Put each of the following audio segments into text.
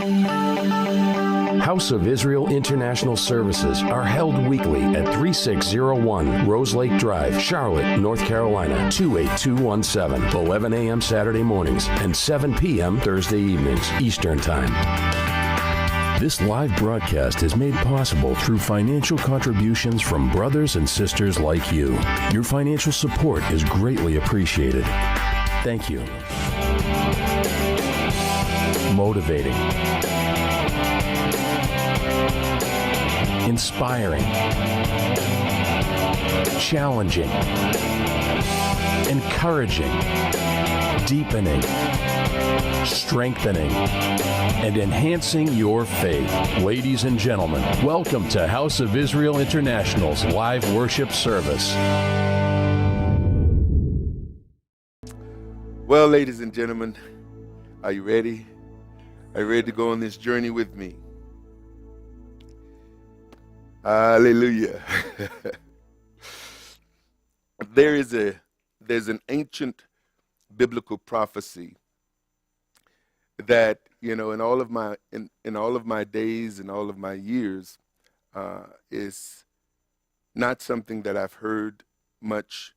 House of Israel International Services are held weekly at 3601 Rose Lake Drive, Charlotte, North Carolina, 28217, 11 a.m. Saturday mornings and 7 p.m. Thursday evenings, Eastern Time. This live broadcast is made possible through financial contributions from brothers and sisters like you. Your financial support is greatly appreciated. Thank you. Motivating. Inspiring. Challenging. Encouraging. Deepening. Strengthening. And enhancing your faith. Ladies and gentlemen, welcome to House of Israel International's live worship service. Well, ladies and gentlemen, are you ready? Are you ready to go on this journey with me? Hallelujah. There's an ancient biblical prophecy that, in all of my days and all of my years, is not something that I've heard much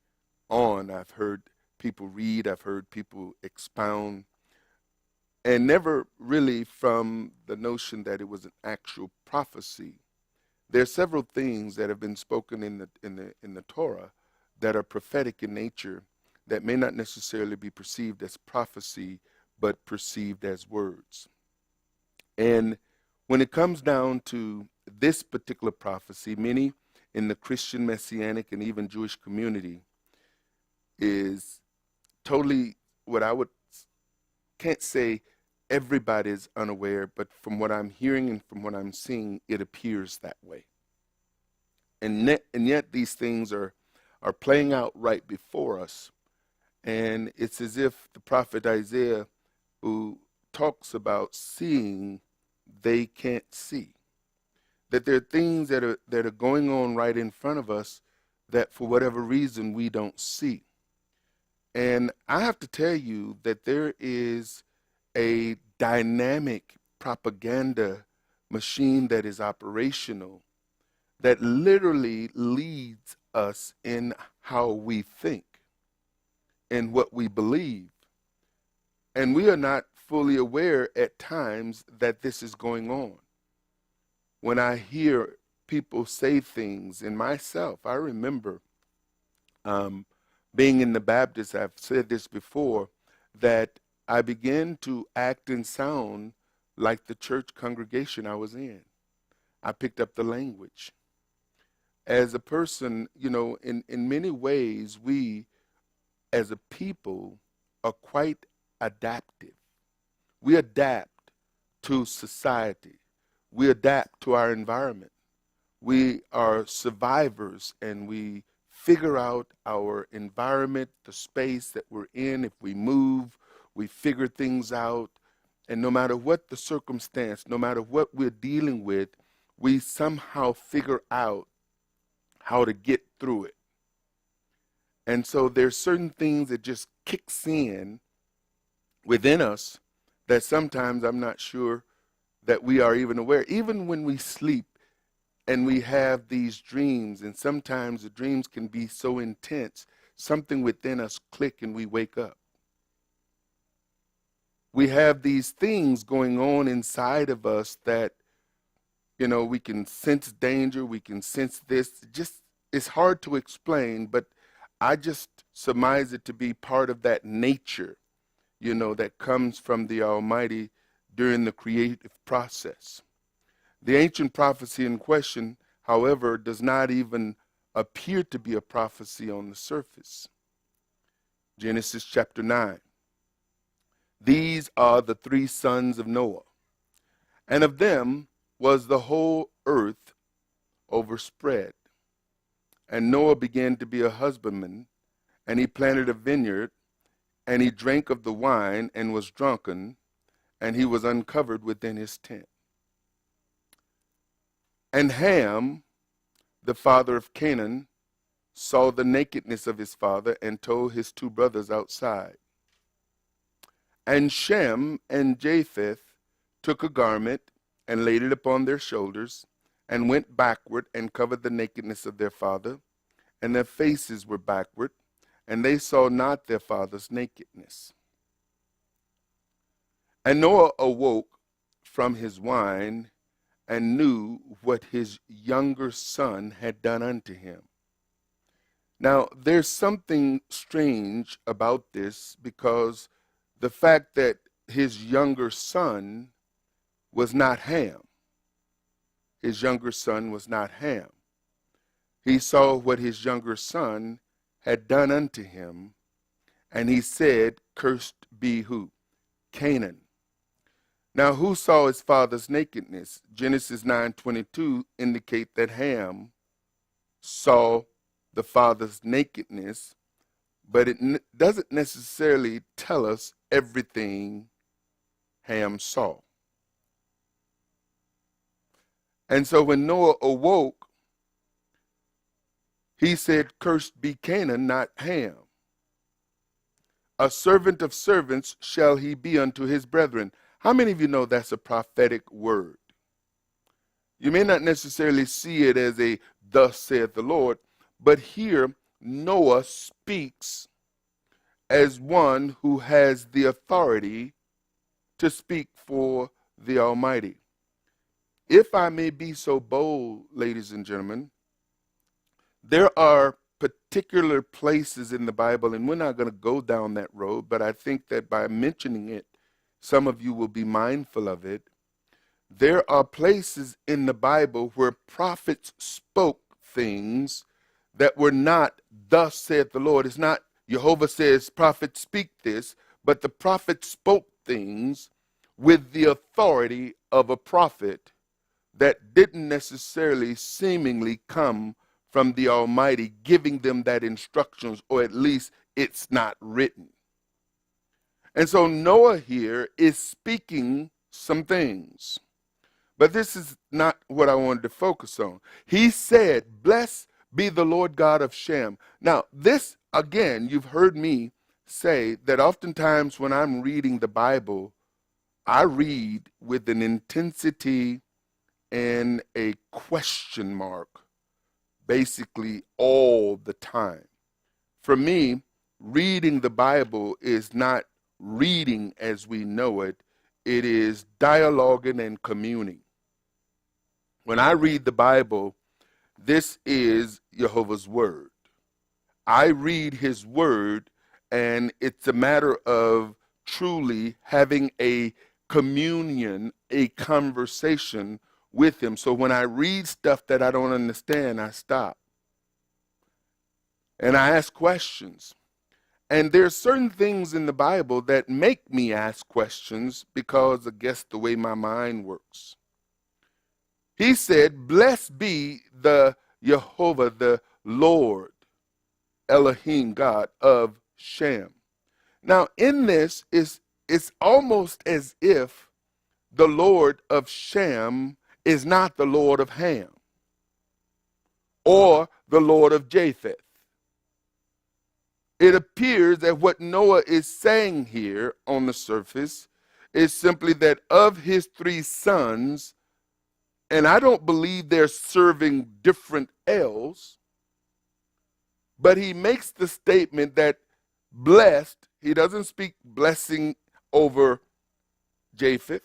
on. I've heard people read, I've heard people expound, and never really from the notion that it was an actual prophecy. There are several things that have been spoken in the Torah that are prophetic in nature that may not necessarily be perceived as prophecy, but perceived as words. And when it comes down to this particular prophecy, many in the Christian, Messianic, and even Jewish community is totally can't say everybody is unaware, but from what I'm hearing and from what I'm seeing, it appears that way. And yet these things are playing out right before us. And it's as if the prophet Isaiah, who talks about seeing, they can't see. That there are things that are going on right in front of us that for whatever reason we don't see. And I have to tell you that there is a dynamic propaganda machine that is operational that literally leads us in how we think and what we believe. And we are not fully aware at times that this is going on. When I hear people say things, and myself, I remember being in the Baptist, I've said this before, that I began to act and sound like the church congregation I was in. I picked up the language. As a person, in many ways, we as a people are quite adaptive. We adapt to society. We adapt to our environment. We are survivors, and we figure out our environment, the space that we're in. If we move, we figure things out. And no matter what the circumstance, no matter what we're dealing with, we somehow figure out how to get through it. And so there's certain things that just kicks in within us that sometimes I'm not sure that we are even aware. Even when we sleep and we have these dreams, and sometimes the dreams can be so intense, something within us click and we wake up. We have these things going on inside of us that, we can sense danger, we can sense this. It's hard to explain, but I just surmise it to be part of that nature, that comes from the Almighty during the creative process. The ancient prophecy in question, however, does not even appear to be a prophecy on the surface. Genesis chapter 9. These are the 3 sons of Noah, and of them was the whole earth overspread. And Noah began to be a husbandman, and he planted a vineyard, and he drank of the wine and was drunken, and he was uncovered within his tent. And Ham, the father of Canaan, saw the nakedness of his father and told his 2 brothers outside. And Shem and Japheth took a garment and laid it upon their shoulders, and went backward and covered the nakedness of their father, and their faces were backward, and they saw not their father's nakedness. And Noah awoke from his wine and knew what his younger son had done unto him. Now, there's something strange about this, because the fact that his younger son was not Ham. His younger son was not Ham. He saw what his younger son had done unto him, and he said, cursed be who? Canaan. Now, who saw his father's nakedness? Genesis 9:22 indicate that Ham saw the father's nakedness, but it doesn't necessarily tell us everything Ham saw. And so when Noah awoke, he said, cursed be Canaan, not Ham. A servant of servants shall he be unto his brethren. How many of you know that's a prophetic word? You may not necessarily see it as a thus saith the Lord, but here Noah speaks as one who has the authority to speak for the Almighty. If I may be so bold, ladies and gentlemen, there are particular places in the Bible, and we're not going to go down that road, but I think that by mentioning it, some of you will be mindful of it. There are places in the Bible where prophets spoke things that were not, thus saith the Lord. It's not Jehovah says, prophet speak this, but the prophet spoke things with the authority of a prophet that didn't necessarily seemingly come from the Almighty, giving them that instructions, or at least it's not written. And so Noah here is speaking some things. But this is not what I wanted to focus on. He said, blessed be the Lord God of Shem. Now, this, again, you've heard me say that oftentimes when I'm reading the Bible, I read with an intensity and a question mark basically all the time. For me, reading the Bible is not reading as we know it. It is dialoguing and communing. When I read the Bible, this is Jehovah's Word. I read His Word, and it's a matter of truly having a communion, a conversation with Him. So when I read stuff that I don't understand, I stop. And I ask questions. And there's certain things in the Bible that make me ask questions because I guess the way my mind works. He said, blessed be the Jehovah, the Lord, Elohim, God of Shem. Now, in this, it's almost as if the Lord of Shem is not the Lord of Ham or the Lord of Japheth. It appears that what Noah is saying here on the surface is simply that of his three sons, and I don't believe they're serving different L's, but he makes the statement that blessed, he doesn't speak blessing over Japheth.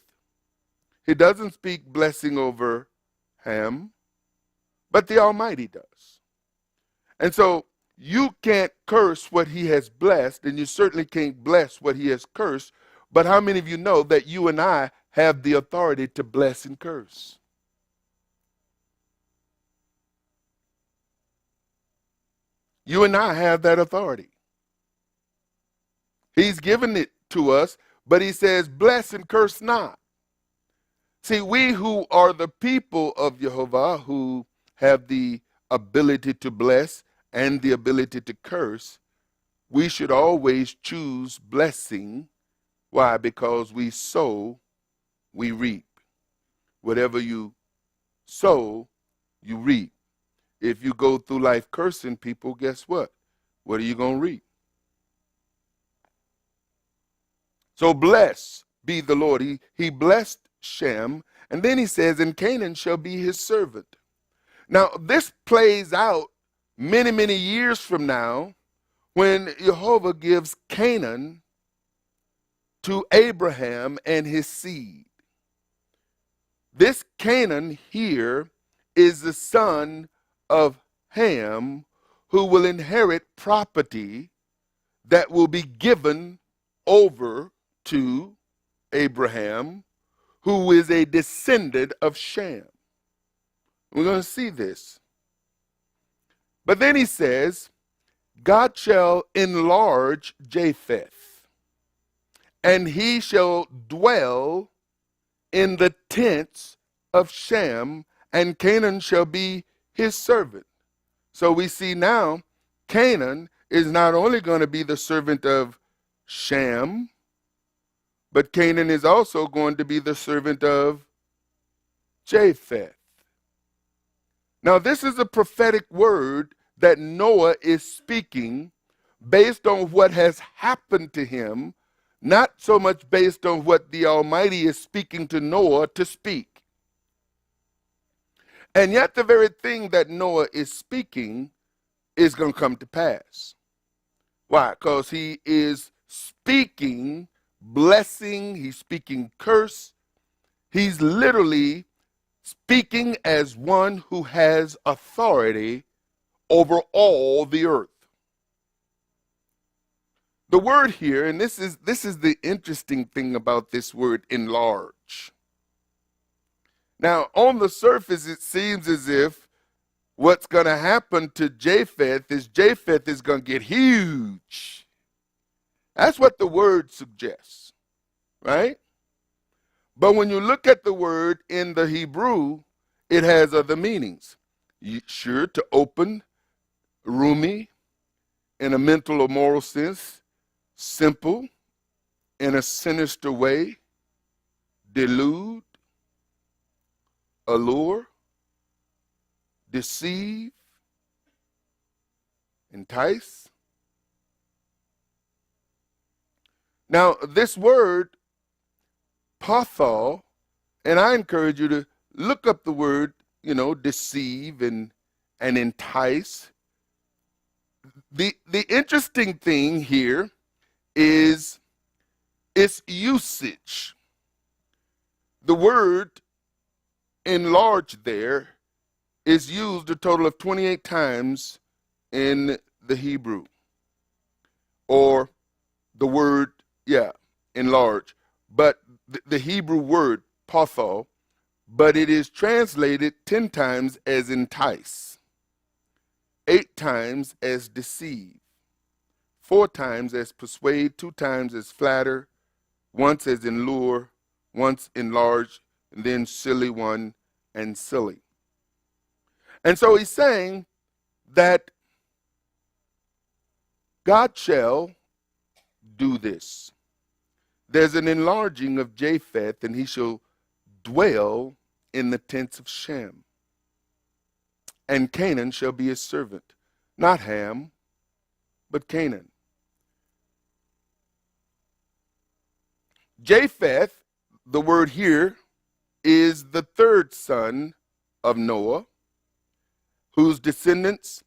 He doesn't speak blessing over Ham, but the Almighty does. And so you can't curse what He has blessed, and you certainly can't bless what He has cursed. But how many of you know that you and I have the authority to bless and curse? You and I have that authority. He's given it to us, but He says, bless and curse not. See, we who are the people of Jehovah, who have the ability to bless and the ability to curse, we should always choose blessing. Why? Because we sow, we reap. Whatever you sow, you reap. If you go through life cursing people, guess what? What are you going to reap? So blessed be the Lord. He blessed Shem. And then he says, and Canaan shall be his servant. Now, this plays out many, many years from now when Jehovah gives Canaan to Abraham and his seed. This Canaan here is the son of Ham, who will inherit property that will be given over to Abraham, who is a descendant of Shem. We're going to see this. But then he says, God shall enlarge Japheth, and he shall dwell in the tents of Shem, and Canaan shall be his servant. So we see now Canaan is not only going to be the servant of Shem, but Canaan is also going to be the servant of Japheth. Now, this is a prophetic word that Noah is speaking based on what has happened to him, not so much based on what the Almighty is speaking to Noah to speak. And yet the very thing that Noah is speaking is going to come to pass. Why? Because he is speaking blessing, he's speaking curse. He's literally speaking as one who has authority over all the earth. The word here, and this is the interesting thing about this word, enlarge. Now, on the surface, it seems as if what's going to happen to Japheth is going to get huge. That's what the word suggests, right? But when you look at the word in the Hebrew, it has other meanings. Sure, to open, roomy, in a mental or moral sense, simple, in a sinister way, delude, allure, deceive, entice. Now, this word, pathal, and I encourage you to look up the word, deceive and entice. The interesting thing here is its usage. The word enlarge there is used a total of 28 times in the Hebrew. Or the word, enlarge. But the Hebrew word, pathal, but it is translated 10 times as entice, 8 times as deceive, 4 times as persuade, 2 times as flatter, once as allure, once enlarge, and then silly one and silly. And so he's saying that God shall do this. There's an enlarging of Japheth, and he shall dwell in the tents of Shem. And Canaan shall be his servant. Not Ham, but Canaan. Japheth, the word here, is the third son of Noah, whose descendants,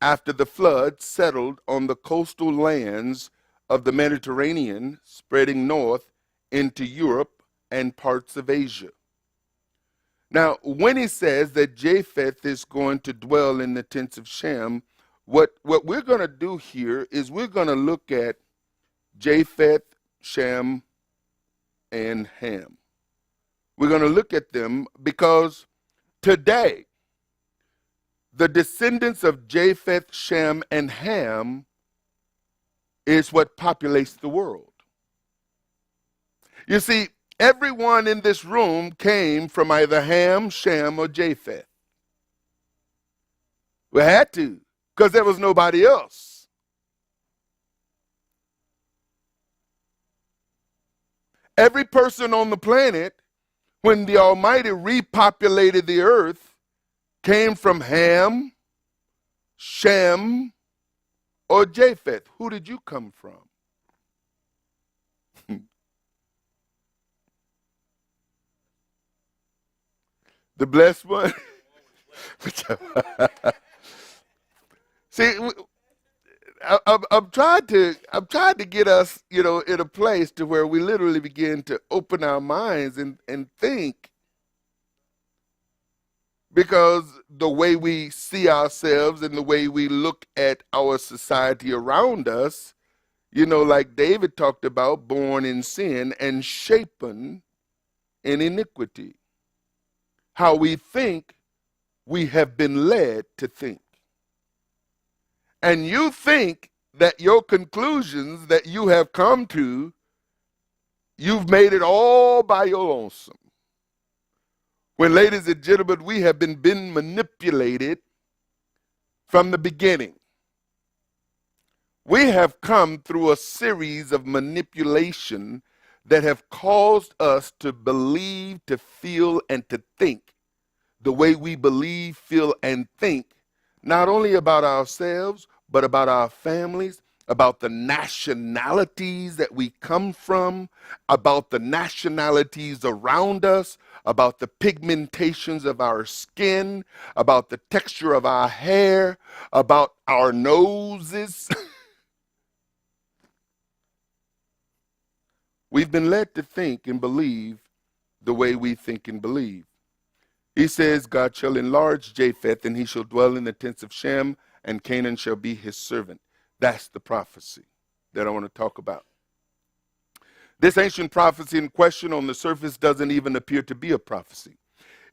after the flood, settled on the coastal lands of the Mediterranean, spreading north into Europe and parts of Asia. Now, when he says that Japheth is going to dwell in the tents of Shem, what we're going to do here is we're going to look at Japheth, Shem, and Ham. We're going to look at them because today, the descendants of Japheth, Shem, and Ham is what populates the world. You see, everyone in this room came from either Ham, Shem, or Japheth. We had to, because there was nobody else. Every person on the planet, when the Almighty repopulated the earth, came from Ham, Shem, or Japheth. Who did you come from? The blessed one. See, I'm trying to get us, in a place to where we literally begin to open our minds and think, because the way we see ourselves and the way we look at our society around us, like David talked about, born in sin and shapen in iniquity. How we think, we have been led to think. And you think that your conclusions that you have come to, you've made it all by your lonesome. When, ladies and gentlemen, we have been manipulated from the beginning. We have come through a series of manipulation that have caused us to believe, to feel, and to think the way we believe, feel, and think, not only about ourselves, but about our families, about the nationalities that we come from, about the nationalities around us, about the pigmentations of our skin, about the texture of our hair, about our noses. We've been led to think and believe the way we think and believe. He says, God shall enlarge Japheth, and he shall dwell in the tents of Shem, and Canaan shall be his servant. That's the prophecy that I want to talk about. This ancient prophecy in question on the surface doesn't even appear to be a prophecy.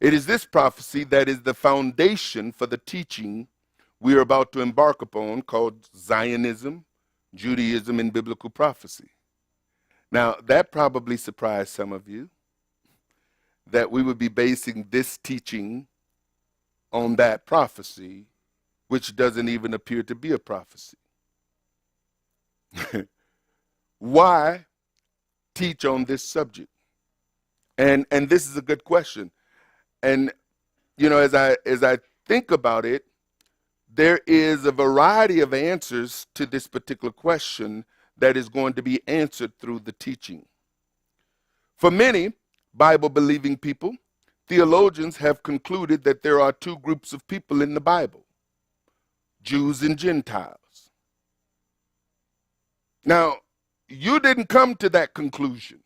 It is this prophecy that is the foundation for the teaching we are about to embark upon, called Zionism, Judaism, and Biblical Prophecy. Now, that probably surprised some of you, that we would be basing this teaching on that prophecy, which doesn't even appear to be a prophecy. Why teach on this subject? And this is a good question. And as I think about it, there is a variety of answers to this particular question that is going to be answered through the teaching. For many Bible-believing people, theologians have concluded that there are two groups of people in the Bible: Jews and Gentiles. Now, you didn't come to that conclusion.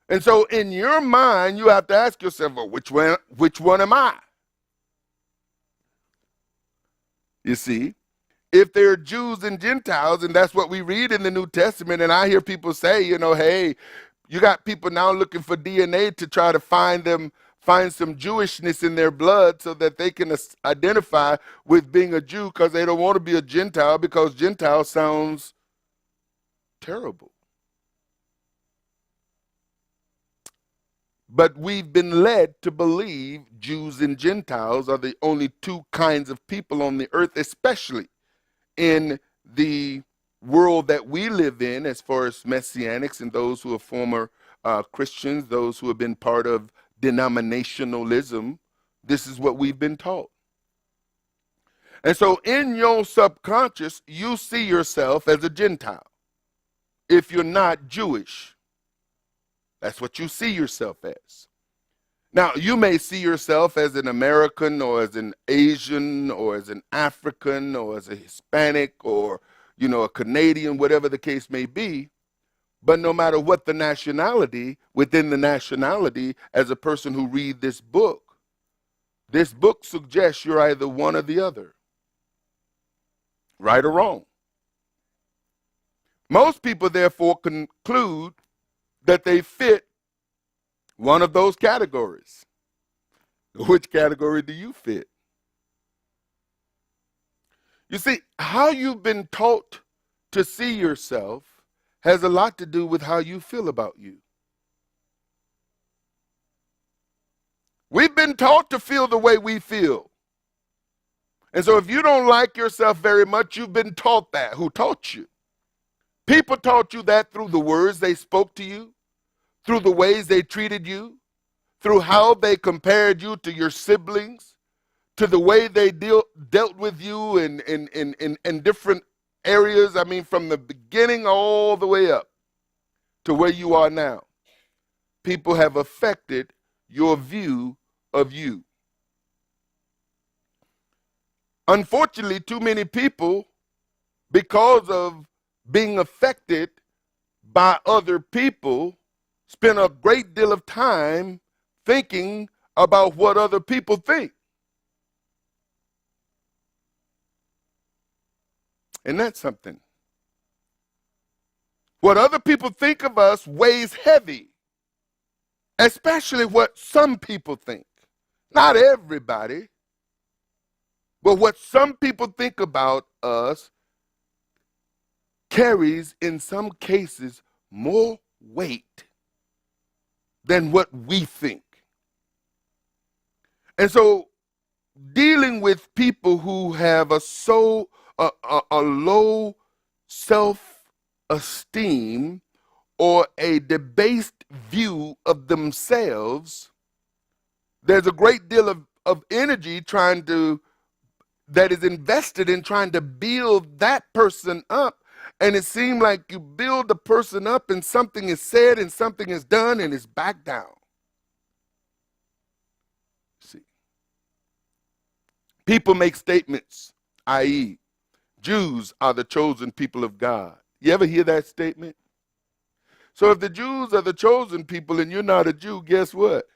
And so in your mind, you have to ask yourself, well, which one am I? You see, if there are Jews and Gentiles, and that's what we read in the New Testament, and I hear people say, hey, you got people now looking for DNA to try to find some Jewishness in their blood so that they can identify with being a Jew, because they don't want to be a Gentile, because Gentile sounds terrible. But we've been led to believe Jews and Gentiles are the only two kinds of people on the earth, especially in the world that we live in, as far as Messianics and those who are former Christians, those who have been part of denominationalism. This is what we've been taught. And so in your subconscious, you see yourself as a Gentile. If you're not Jewish, that's what you see yourself as. Now, you may see yourself as an American, or as an Asian, or as an African, or as a Hispanic, or a Canadian, whatever the case may be. But no matter what the nationality, within the nationality, as a person who reads this book suggests you're either one or the other, right or wrong. Most people, therefore, conclude that they fit one of those categories. Which category do you fit? You see, how you've been taught to see yourself has a lot to do with how you feel about you. We've been taught to feel the way we feel. And so if you don't like yourself very much, you've been taught that. Who taught you? People taught you that through the words they spoke to you, through the ways they treated you, through how they compared you to your siblings, to the way they dealt with you in different areas. I mean, from the beginning all the way up to where you are now. People have affected your view of you. Unfortunately, too many people, because of being affected by other people, spend a great deal of time thinking about what other people think. And that's something. What other people think of us weighs heavy, especially what some people think. Not everybody, but what some people think about us carries, in some cases, more weight than what we think. And so, dealing with people who have a low self-esteem or a debased view of themselves, there's a great deal of energy that is invested in trying to build that person up. And it seems like you build the person up and something is said and something is done and it's back down. See, people make statements, i.e., Jews are the chosen people of God. You ever hear that statement? So if the Jews are the chosen people and you're not a Jew, guess what?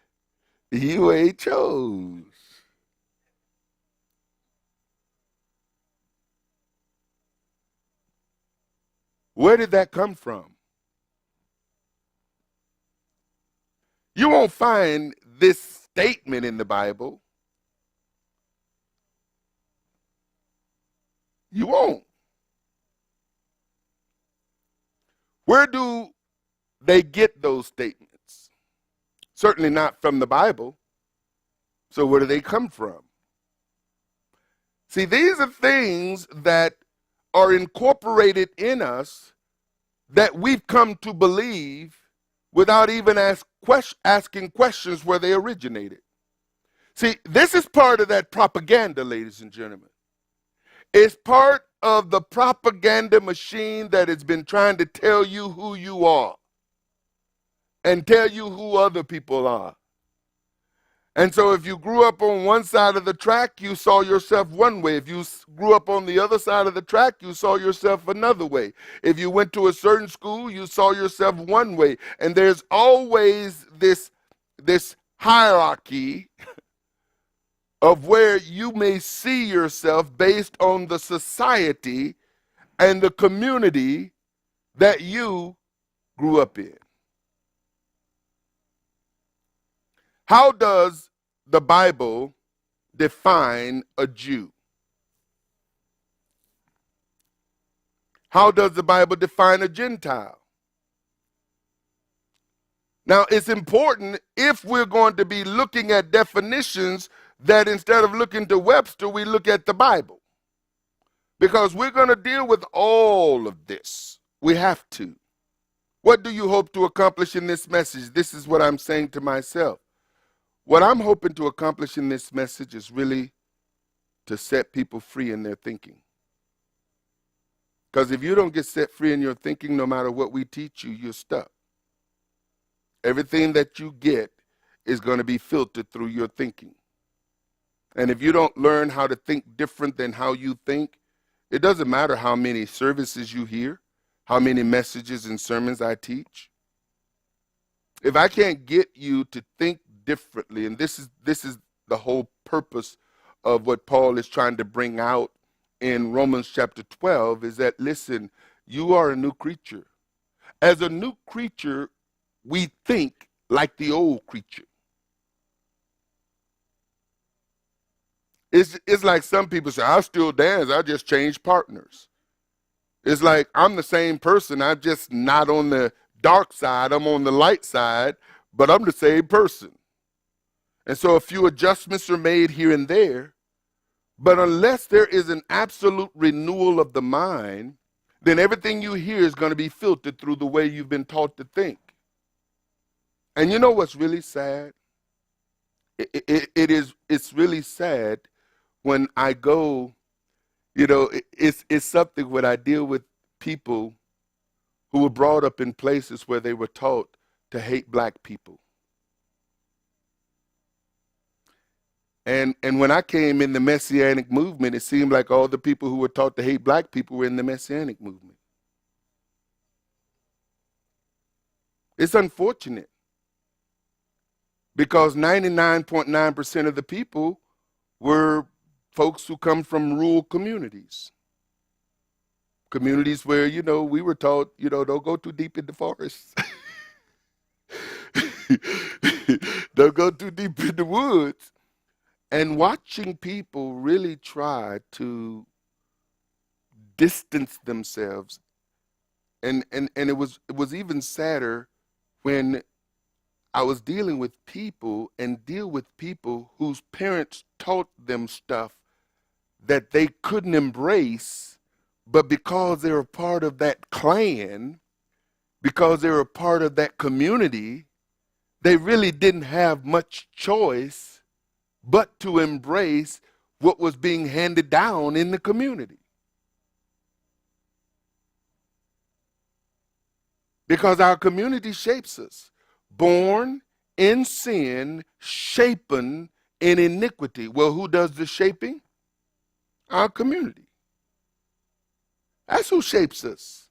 You ain't chose. Where did that come from? You won't find this statement in the Bible. You won't. Where do they get those statements? Certainly not from the Bible. So where do they come from? See, these are things that are incorporated in us that we've come to believe without even asking questions where they originated. See, this is part of that propaganda, ladies and gentlemen. It's part of the propaganda machine that has been trying to tell you who you are and tell you who other people are. And so if you grew up on one side of the track, you saw yourself one way. If you grew up on the other side of the track, you saw yourself another way. If you went to a certain school, you saw yourself one way. And there's always this hierarchy of where you may see yourself based on the society and the community that you grew up in. How does the Bible define a Jew? How does the Bible define a Gentile? Now, it's important if we're going to be looking at definitions that instead of looking to Webster, we look at the Bible. Because we're going to deal with all of this. We have to. What do you hope to accomplish in this message? This is what I'm saying to myself. What I'm hoping to accomplish in this message is really to set people free in their thinking. Because if you don't get set free in your thinking, no matter what we teach you, you're stuck. Everything that you get is going to be filtered through your thinking. And if you don't learn how to think different than how you think, it doesn't matter how many services you hear, how many messages and sermons I teach. If I can't get you to think differently, and this is the whole purpose of what Paul is trying to bring out in Romans chapter 12, is that, listen, you are a new creature. As a new creature, we think like the old creature. It's like some people say, I still dance, I just changed partners. It's like I'm the same person, I'm just not on the dark side, I'm on the light side, but I'm the same person. And so a few adjustments are made here and there, but unless there is an absolute renewal of the mind, then everything you hear is going to be filtered through the way you've been taught to think. And you know what's really sad? It's really sad when I go, it's something when I deal with people who were brought up in places where they were taught to hate black people. And when I came in the Messianic movement, it seemed like all the people who were taught to hate black people were in the Messianic movement. It's unfortunate because 99.9% of the people were folks who come from rural communities. Communities where, we were taught, don't go too deep in the forest. Don't go too deep in the woods. And watching people really try to distance themselves. And it was even sadder when I was dealing with people and deal with people whose parents taught them stuff that they couldn't embrace, but because they were part of that clan, because they were part of that community, they really didn't have much choice but to embrace what was being handed down in the community. Because our community shapes us. Born in sin, shapen in iniquity. Well, who does the shaping? Our community. That's who shapes us.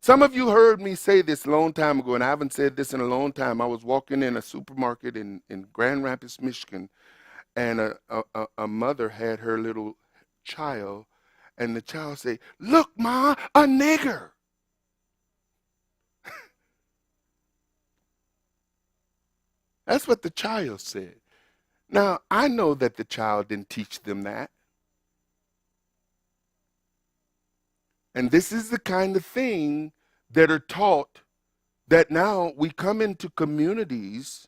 Some of you heard me say this a long time ago, and I haven't said this in a long time. I was walking in a supermarket in Grand Rapids, Michigan, and a mother had her little child, and the child said, "Look, Ma, a nigger." That's what the child said. Now, I know that the child didn't teach them that. And this is the kind of thing that are taught, that now we come into communities,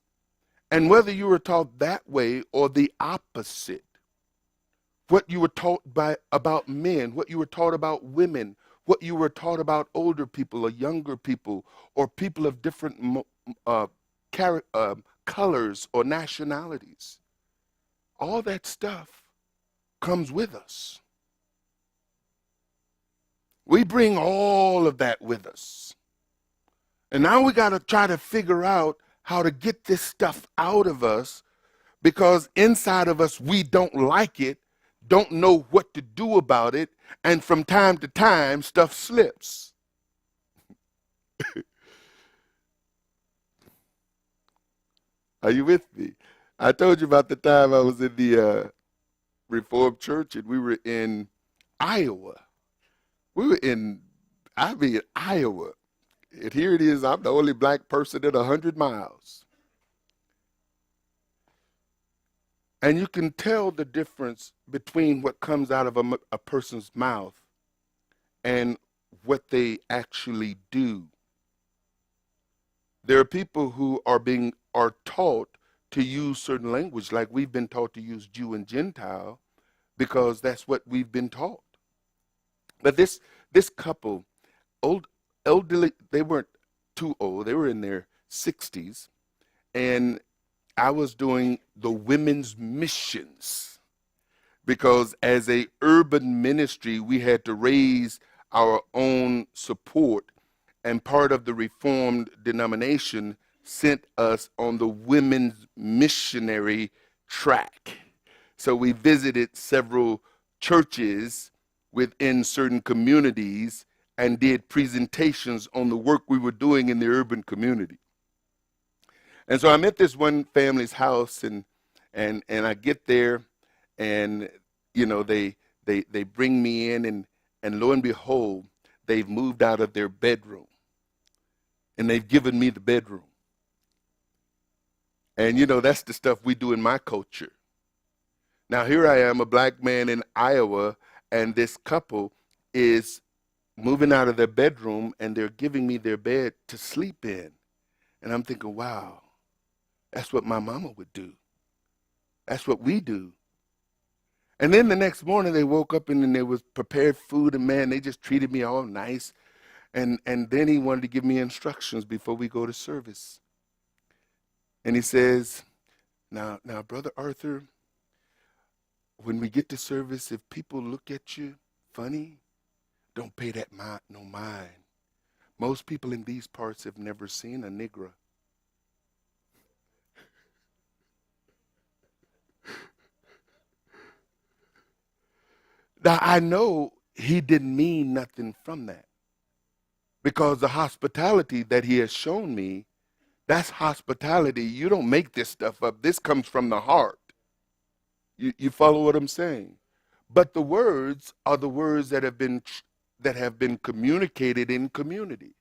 and whether you were taught that way or the opposite, what you were taught about men, what you were taught about women, what you were taught about older people or younger people or people of different colors or nationalities, all that stuff comes with us. We bring all of that with us. And now we got to try to figure out how to get this stuff out of us, because inside of us we don't like it, don't know what to do about it, and from time to time stuff slips. Are you with me? I told you about the time I was in the Reformed Church, and we were in Iowa. We were in Iowa. And here it is, I'm the only black person in 100 miles. And you can tell the difference between what comes out of a person's mouth and what they actually do. There are people who are taught to use certain language, like we've been taught to use Jew and Gentile, because that's what we've been taught. But this couple, elderly, they weren't too old, they were in their 60s, and I was doing the women's missions, because as a urban ministry, we had to raise our own support, and part of the Reformed denomination sent us on the women's missionary track. So we visited several churches within certain communities and did presentations on the work we were doing in the urban community. And so I'm at this one family's house, and I get there, and they bring me in, and lo and behold, they've moved out of their bedroom, and they've given me the bedroom. And that's the stuff we do in my culture. Now here I am, a black man in Iowa, and this couple is moving out of their bedroom, and they're giving me their bed to sleep in. And I'm thinking, wow, that's what my mama would do. That's what we do. And then the next morning they woke up, and then there was prepared food, and man, they just treated me all nice. And then he wanted to give me instructions before we go to service. And he says, now, Brother Arthur, when we get to service, if people look at you funny, don't pay that no mind. Most people in these parts have never seen a Negro. Now, I know he didn't mean nothing from that, because the hospitality that he has shown me, that's hospitality. You don't make this stuff up. This comes from the heart. You follow what I'm saying? But the words are the words that have been communicated in community.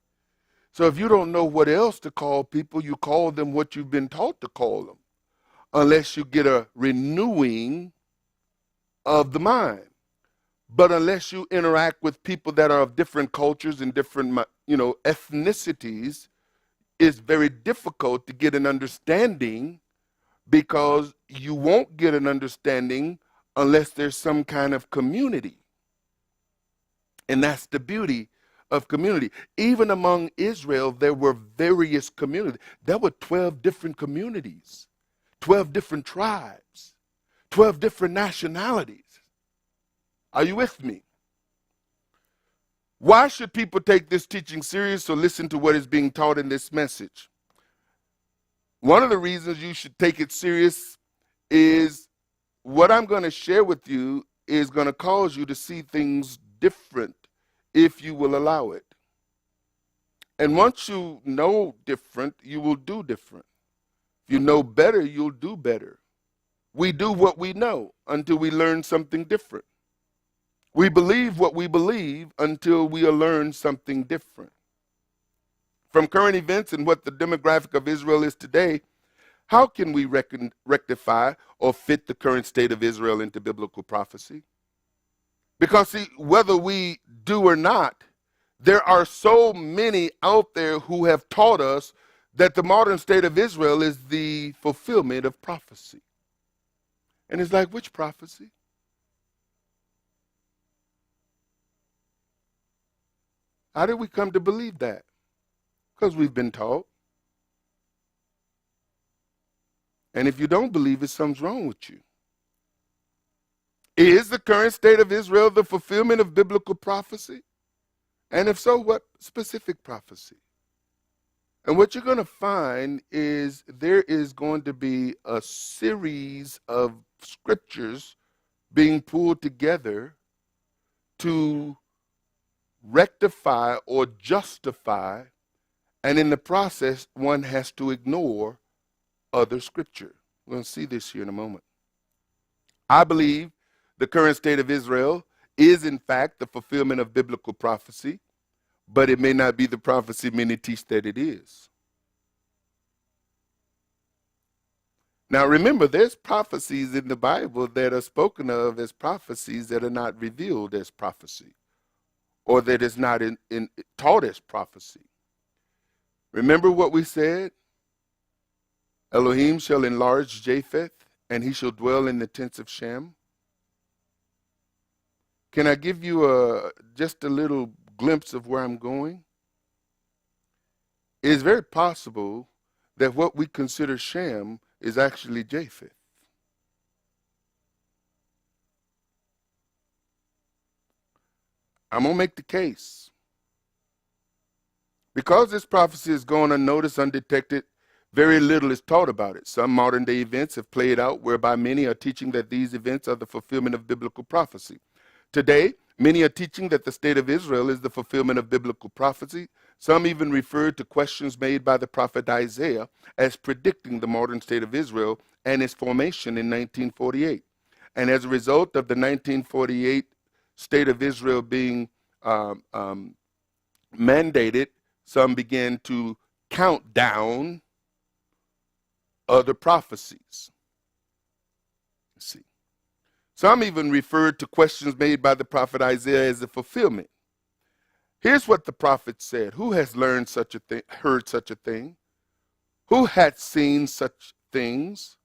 So if you don't know what else to call people, you call them what you've been taught to call them, unless you get a renewing of the mind. But unless you interact with people that are of different cultures and different, ethnicities, it's very difficult to get an understanding, because you won't get an understanding unless there's some kind of community. And that's the beauty of community. Even among Israel, there were various communities. There were 12 different communities, 12 different tribes, 12 different nationalities. Are you with me? Why should people take this teaching serious or listen to what is being taught in this message? One of the reasons you should take it serious is what I'm going to share with you is going to cause you to see things different if you will allow it. And once you know different, you will do different. If you know better, you'll do better. We do what we know until we learn something different. We believe what we believe until we learn something different. From current events and what the demographic of Israel is today, how can we rectify or fit the current state of Israel into biblical prophecy? Because, see, whether we do or not, there are so many out there who have taught us that the modern state of Israel is the fulfillment of prophecy. And it's like, which prophecy? How did we come to believe that? Because we've been taught. And if you don't believe it, something's wrong with you. Is the current state of Israel the fulfillment of biblical prophecy? And if so, what specific prophecy? And what you're going to find is there is going to be a series of scriptures being pulled together to rectify or justify, and in the process, one has to ignore other scripture. We're going to see this here in a moment. I believe the current state of Israel is, in fact, the fulfillment of biblical prophecy, but it may not be the prophecy many teach that it is. Now, remember, there's prophecies in the Bible that are spoken of as prophecies that are not revealed as prophecy, or that is not taught as prophecy. Remember what we said? Elohim shall enlarge Japheth, and he shall dwell in the tents of Shem. Can I give you just a little glimpse of where I'm going? It is very possible that what we consider Shem is actually Japheth. I'm going to make the case. Because this prophecy is going unnoticed, undetected, very little is taught about it. Some modern day events have played out whereby many are teaching that these events are the fulfillment of biblical prophecy. Today, many are teaching that the state of Israel is the fulfillment of biblical prophecy. Some even refer to questions made by the prophet Isaiah as predicting the modern state of Israel and its formation in 1948. And as a result of the 1948 state of Israel being mandated, some began to count down other prophecies. Let's see. Some even referred to questions made by the prophet Isaiah as a fulfillment. Here's what the prophet said. Who has learned such a thing, heard such a thing? Who hath seen such things?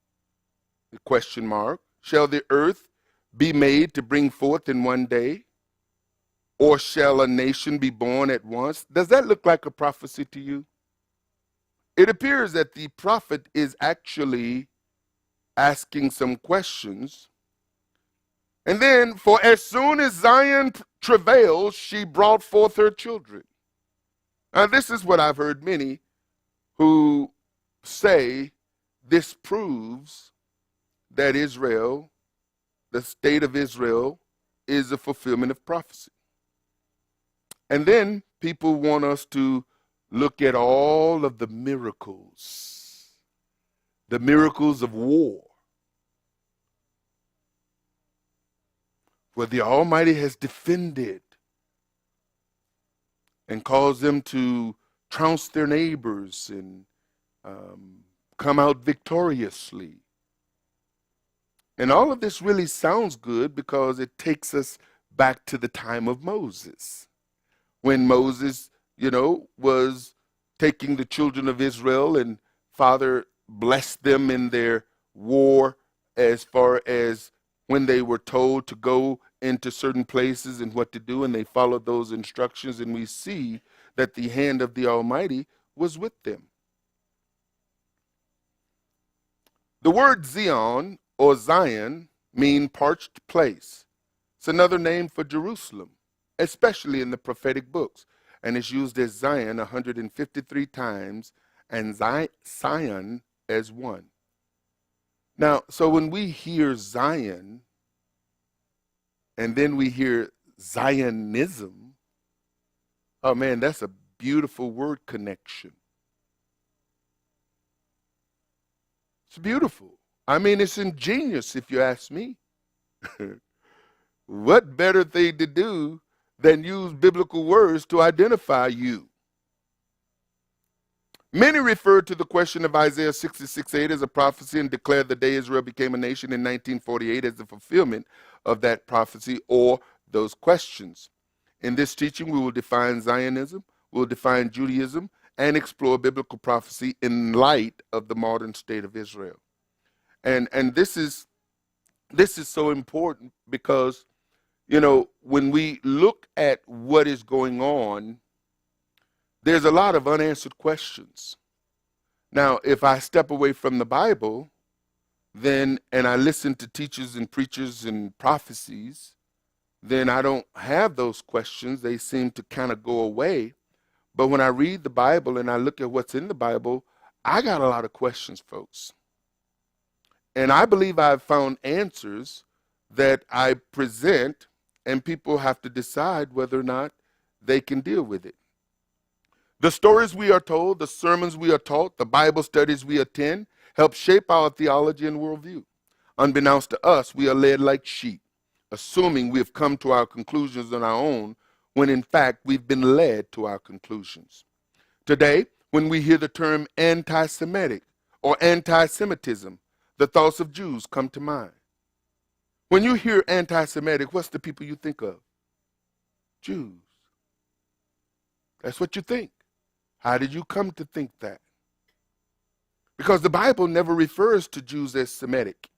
The question mark. Shall the earth be made to bring forth in one day? Or shall a nation be born at once? Does that look like a prophecy to you? It appears that the prophet is actually asking some questions. And then, for as soon as Zion travailed, she brought forth her children. Now, this is what I've heard many who say this proves that Israel, the state of Israel, is a fulfillment of prophecy. And then people want us to look at all of the miracles of war, where the Almighty has defended and caused them to trounce their neighbors and come out victoriously. And all of this really sounds good because it takes us back to the time of Moses, when Moses, was taking the children of Israel, and Father blessed them in their war as far as when they were told to go into certain places and what to do, and they followed those instructions, and we see that the hand of the Almighty was with them. The word Zion or Zion mean parched place. It's another name for Jerusalem, especially in the prophetic books, and it's used as Zion 153 times and Zion as one. Now, so when we hear Zion and then we hear Zionism, oh man, that's a beautiful word connection. It's beautiful. I mean, it's ingenious if you ask me. What better thing to do than use biblical words to identify you? Many refer to the question of Isaiah 66:8 as a prophecy and declare the day Israel became a nation in 1948 as the fulfillment of that prophecy or those questions. In this teaching, we will define Zionism, we'll define Judaism, and explore biblical prophecy in light of the modern state of Israel. And this is so important because, when we look at what is going on, there's a lot of unanswered questions. Now, if I step away from the Bible, and I listen to teachers and preachers and prophecies, then I don't have those questions. They seem to kind of go away. But when I read the Bible and I look at what's in the Bible, I got a lot of questions, folks. And I believe I've found answers that I present, and people have to decide whether or not they can deal with it. The stories we are told, the sermons we are taught, the Bible studies we attend help shape our theology and worldview. Unbeknownst to us, we are led like sheep, assuming we have come to our conclusions on our own, when in fact we've been led to our conclusions. Today, when we hear the term anti-Semitic or anti-Semitism, the thoughts of Jews come to mind. When you hear anti-Semitic, what's the people you think of? Jews. That's what you think. How did you come to think that? Because the Bible never refers to Jews as Semitic.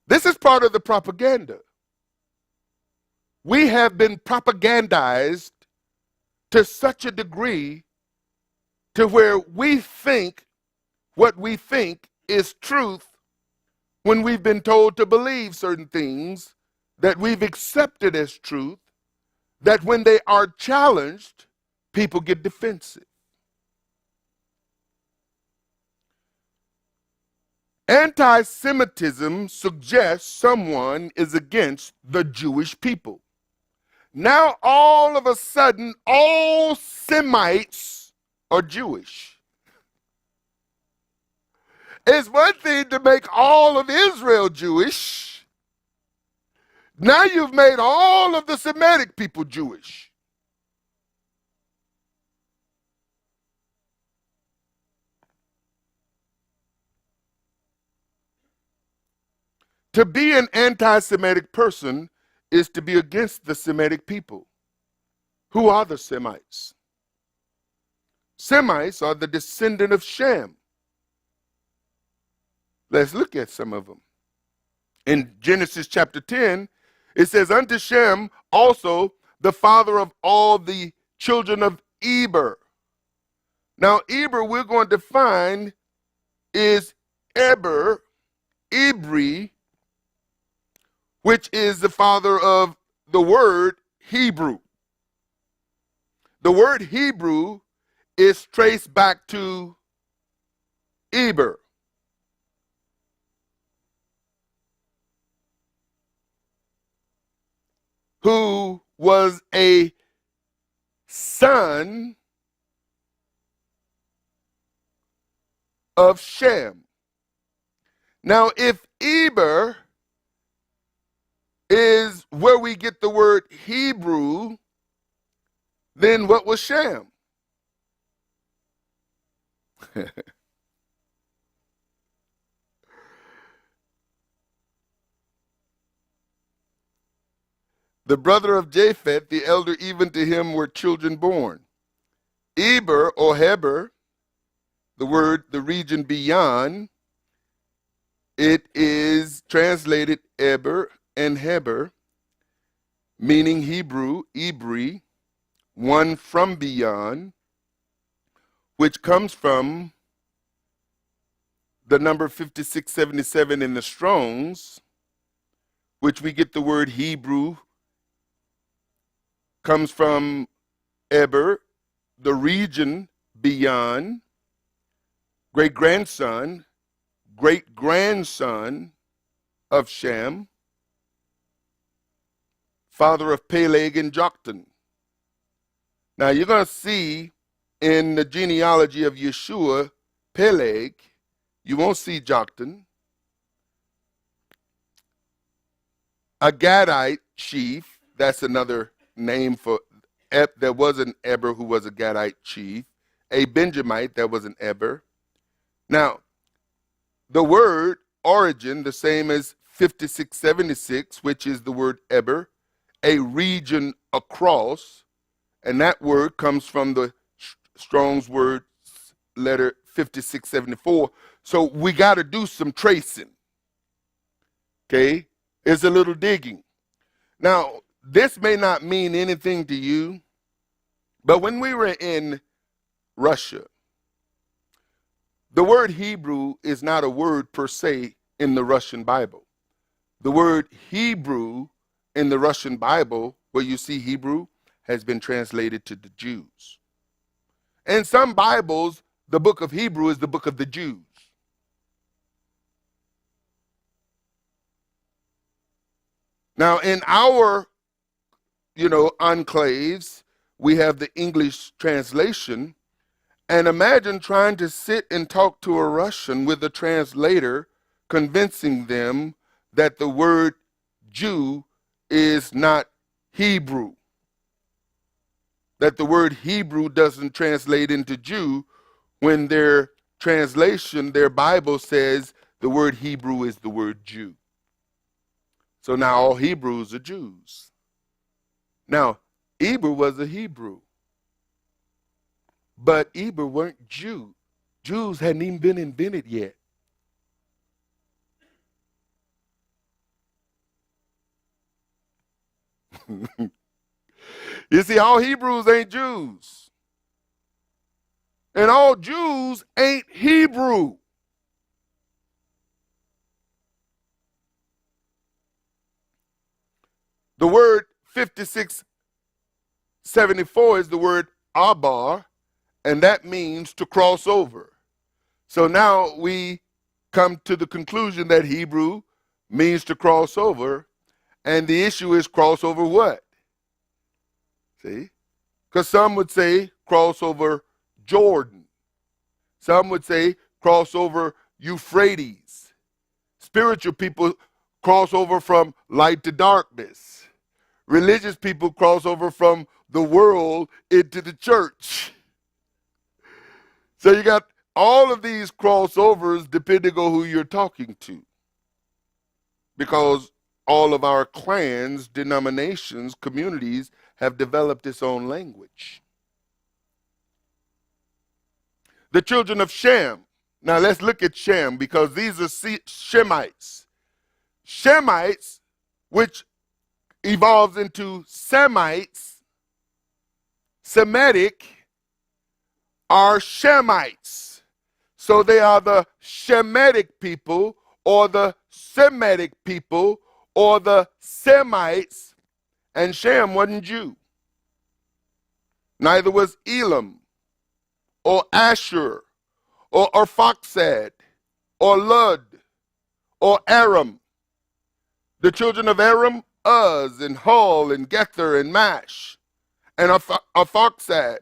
This is part of the propaganda. We have been propagandized to such a degree to where we think what we think is truth when we've been told to believe certain things that we've accepted as truth, that when they are challenged, people get defensive. Anti-Semitism suggests someone is against the Jewish people. Now, all of a sudden, all Semites are Jewish. It's one thing to make all of Israel Jewish. Now you've made all of the Semitic people Jewish. To be an anti-Semitic person is to be against the Semitic people. Who are the Semites? Semites are the descendant of Shem. Let's look at some of them. In Genesis chapter 10, it says, unto Shem also the father of all the children of Eber. Now, Eber, we're going to find, is Eber, Ibri, which is the father of the word Hebrew. The word Hebrew is traced back to Eber, who was a son of Shem. Now, if Eber is where we get the word Hebrew, then what was Shem? The brother of Japheth, the elder, even to him were children born. Eber or Heber, the word, the region beyond, it is translated Eber and Heber, meaning Hebrew, Ibri, one from beyond, which comes from the number 5677 in the Strongs, which we get the word Hebrew, comes from Eber, the region beyond, great-grandson of Shem, father of Peleg and Joktan. Now you're going to see in the genealogy of Yeshua, Peleg, you won't see Joktan, a Gadite chief, that's another name for, there was an Eber who was a Gadite chief, a Benjamite that was an Eber. Now, the word origin, the same as 5676, which is the word Eber, a region across, and that word comes from the Strong's word letter 5674. So we got to do some tracing. Okay? It's a little digging. Now, this may not mean anything to you, but when we were in Russia, the word Hebrew is not a word per se in the Russian Bible. The word Hebrew in the Russian Bible, where you see Hebrew, has been translated to the Jews. In some Bibles, the book of Hebrew is the book of the Jews. Now, in our, enclaves, we have the English translation. And imagine trying to sit and talk to a Russian with a translator, convincing them that the word Jew is not Hebrew, that the word Hebrew doesn't translate into Jew, when their translation, their Bible says the word Hebrew is the word Jew. So now all Hebrews are Jews. Now, Eber was a Hebrew, but Eber weren't Jew. Jews hadn't even been invented yet. You see, all Hebrews ain't Jews. And all Jews ain't Hebrew. The word 5674 is the word abar, and that means to cross over. So now we come to the conclusion that Hebrew means to cross over, and the issue is cross over what? See? Because some would say cross over Jordan. Some would say cross over Euphrates. Spiritual people cross over from light to darkness. Religious people cross over from the world into the church. So you got all of these crossovers depending on who you're talking to. Because all of our clans, denominations, communities have developed its own language. The children of Shem. Now let's look at Shem, because these are Shemites. Shemites, which evolves into Semites, Semitic, are Shemites. So they are the Shemitic people, or the Semitic people, or the Semites, and Shem wasn't Jew. Neither was Elam, or Asher, or Arphaxad, or Lud, or Aram. The children of Aram, Uz, and Hul, and Gether, and Mash. And Arphaxad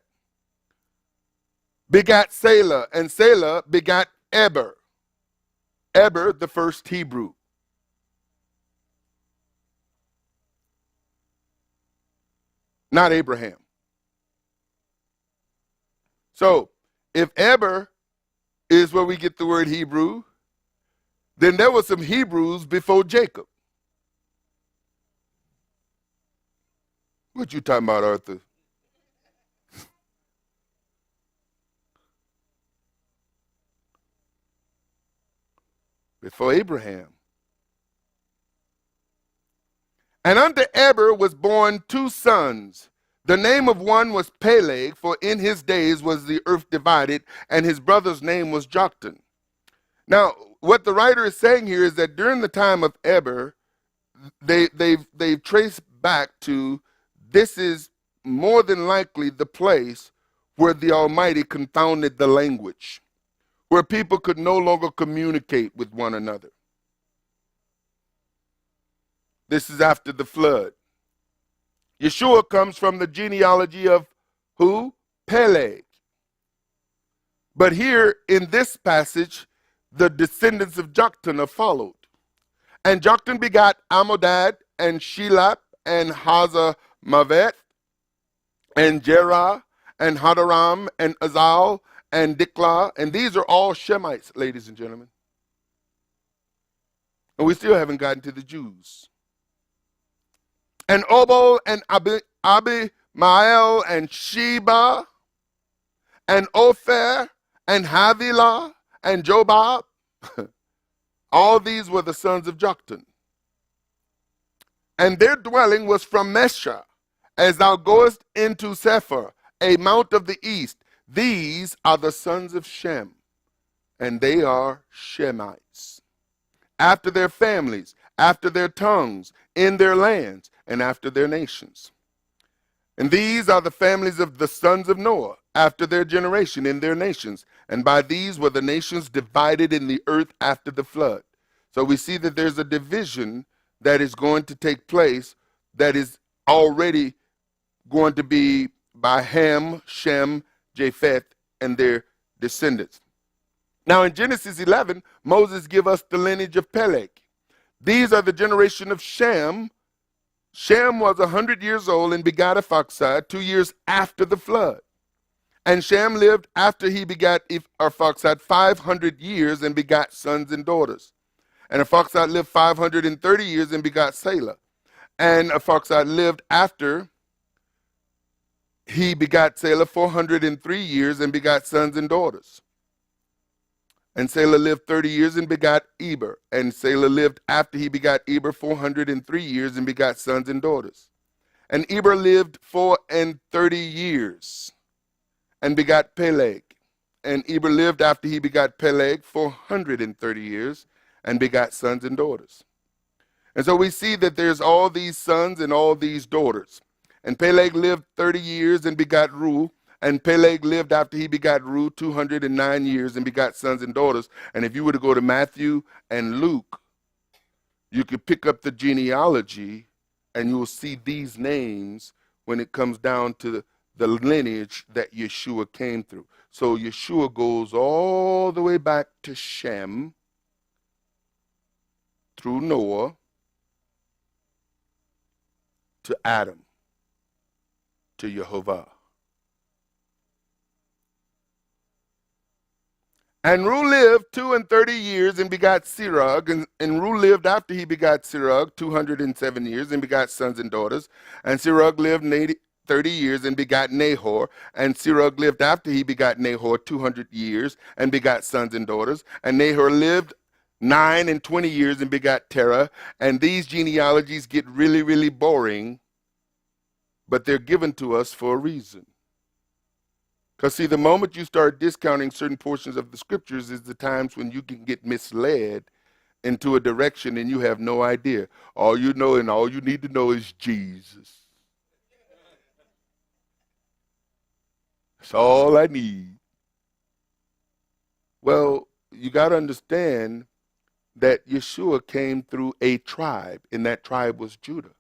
begat Selah, and Selah begat Eber. Eber, the first Hebrew. Not Abraham. So, if Eber is where we get the word Hebrew, then there were some Hebrews before Jacob. What you talking about, Arthur? Before Abraham. And unto Eber was born 2 sons. The name of one was Peleg, for in his days was the earth divided, and his brother's name was Joktan. Now, what the writer is saying here is that during the time of Eber, they've traced back to, this is more than likely the place where the Almighty confounded the language, where people could no longer communicate with one another. This is after the flood. Yeshua comes from the genealogy of who? Peleg. But here in this passage, the descendants of Joktan are followed. And Joktan begot Amodad, and Shelap, and Hazamavet, and Jerah, and Hadaram, and Azal, and Diklah. And these are all Shemites, ladies and gentlemen. And we still haven't gotten to the Jews. And Obal, and Abimael, and Sheba, and Ophir, and Havilah, and Jobab. All these were the sons of Joktan. And their dwelling was from Mesha, as thou goest into Sephar, a mount of the east. These are the sons of Shem, and they are Shemites. After their families, after their tongues, in their lands, and after their nations. And these are the families of the sons of Noah, after their generation, in their nations. And by these were the nations divided in the earth after the flood. So we see that there's a division that is going to take place that is already going to be by Ham, Shem, Japheth, and their descendants. Now in Genesis 11, Moses gives us the lineage of Peleg. These are the generation of Shem. Shem was 100 years old and begot Arphaxad 2 years after the flood. And Shem lived after he begat Arphaxad 500 years and begot sons and daughters. And Arphaxad lived 530 years and begot Selah. And Arphaxad lived after he begot Selah 403 years and begot sons and daughters. And Selah lived 30 years and begot Eber. And Selah lived after he begot Eber 403 years and begot sons and daughters. And Eber lived 430 years and begot Peleg. And Eber lived after he begot Peleg 430 years and begot sons and daughters. And so we see that there's all these sons and all these daughters. And Peleg lived 30 years and begot Reu. And Peleg lived after he begot Reu 209 years and begot sons and daughters. And if you were to go to Matthew and Luke, you could pick up the genealogy and you will see these names when it comes down to the lineage that Yeshua came through. So Yeshua goes all the way back to Shem, through Noah, to Adam, to Jehovah. And Reu lived 32 years and begot Serug, and Reu lived after he begot Serug 207 years and begot sons and daughters. And Serug lived 30 years and begot Nahor. And Serug lived after he begot Nahor 200 years and begot sons and daughters. And Nahor lived 29 years and begot Terah. And these genealogies get really, really boring, but they're given to us for a reason. Because, see, the moment you start discounting certain portions of the scriptures is the times when you can get misled into a direction and you have no idea. All you know and all you need to know is Jesus. That's all I need. Well, you got to understand that Yeshua came through a tribe, and that tribe was Judah.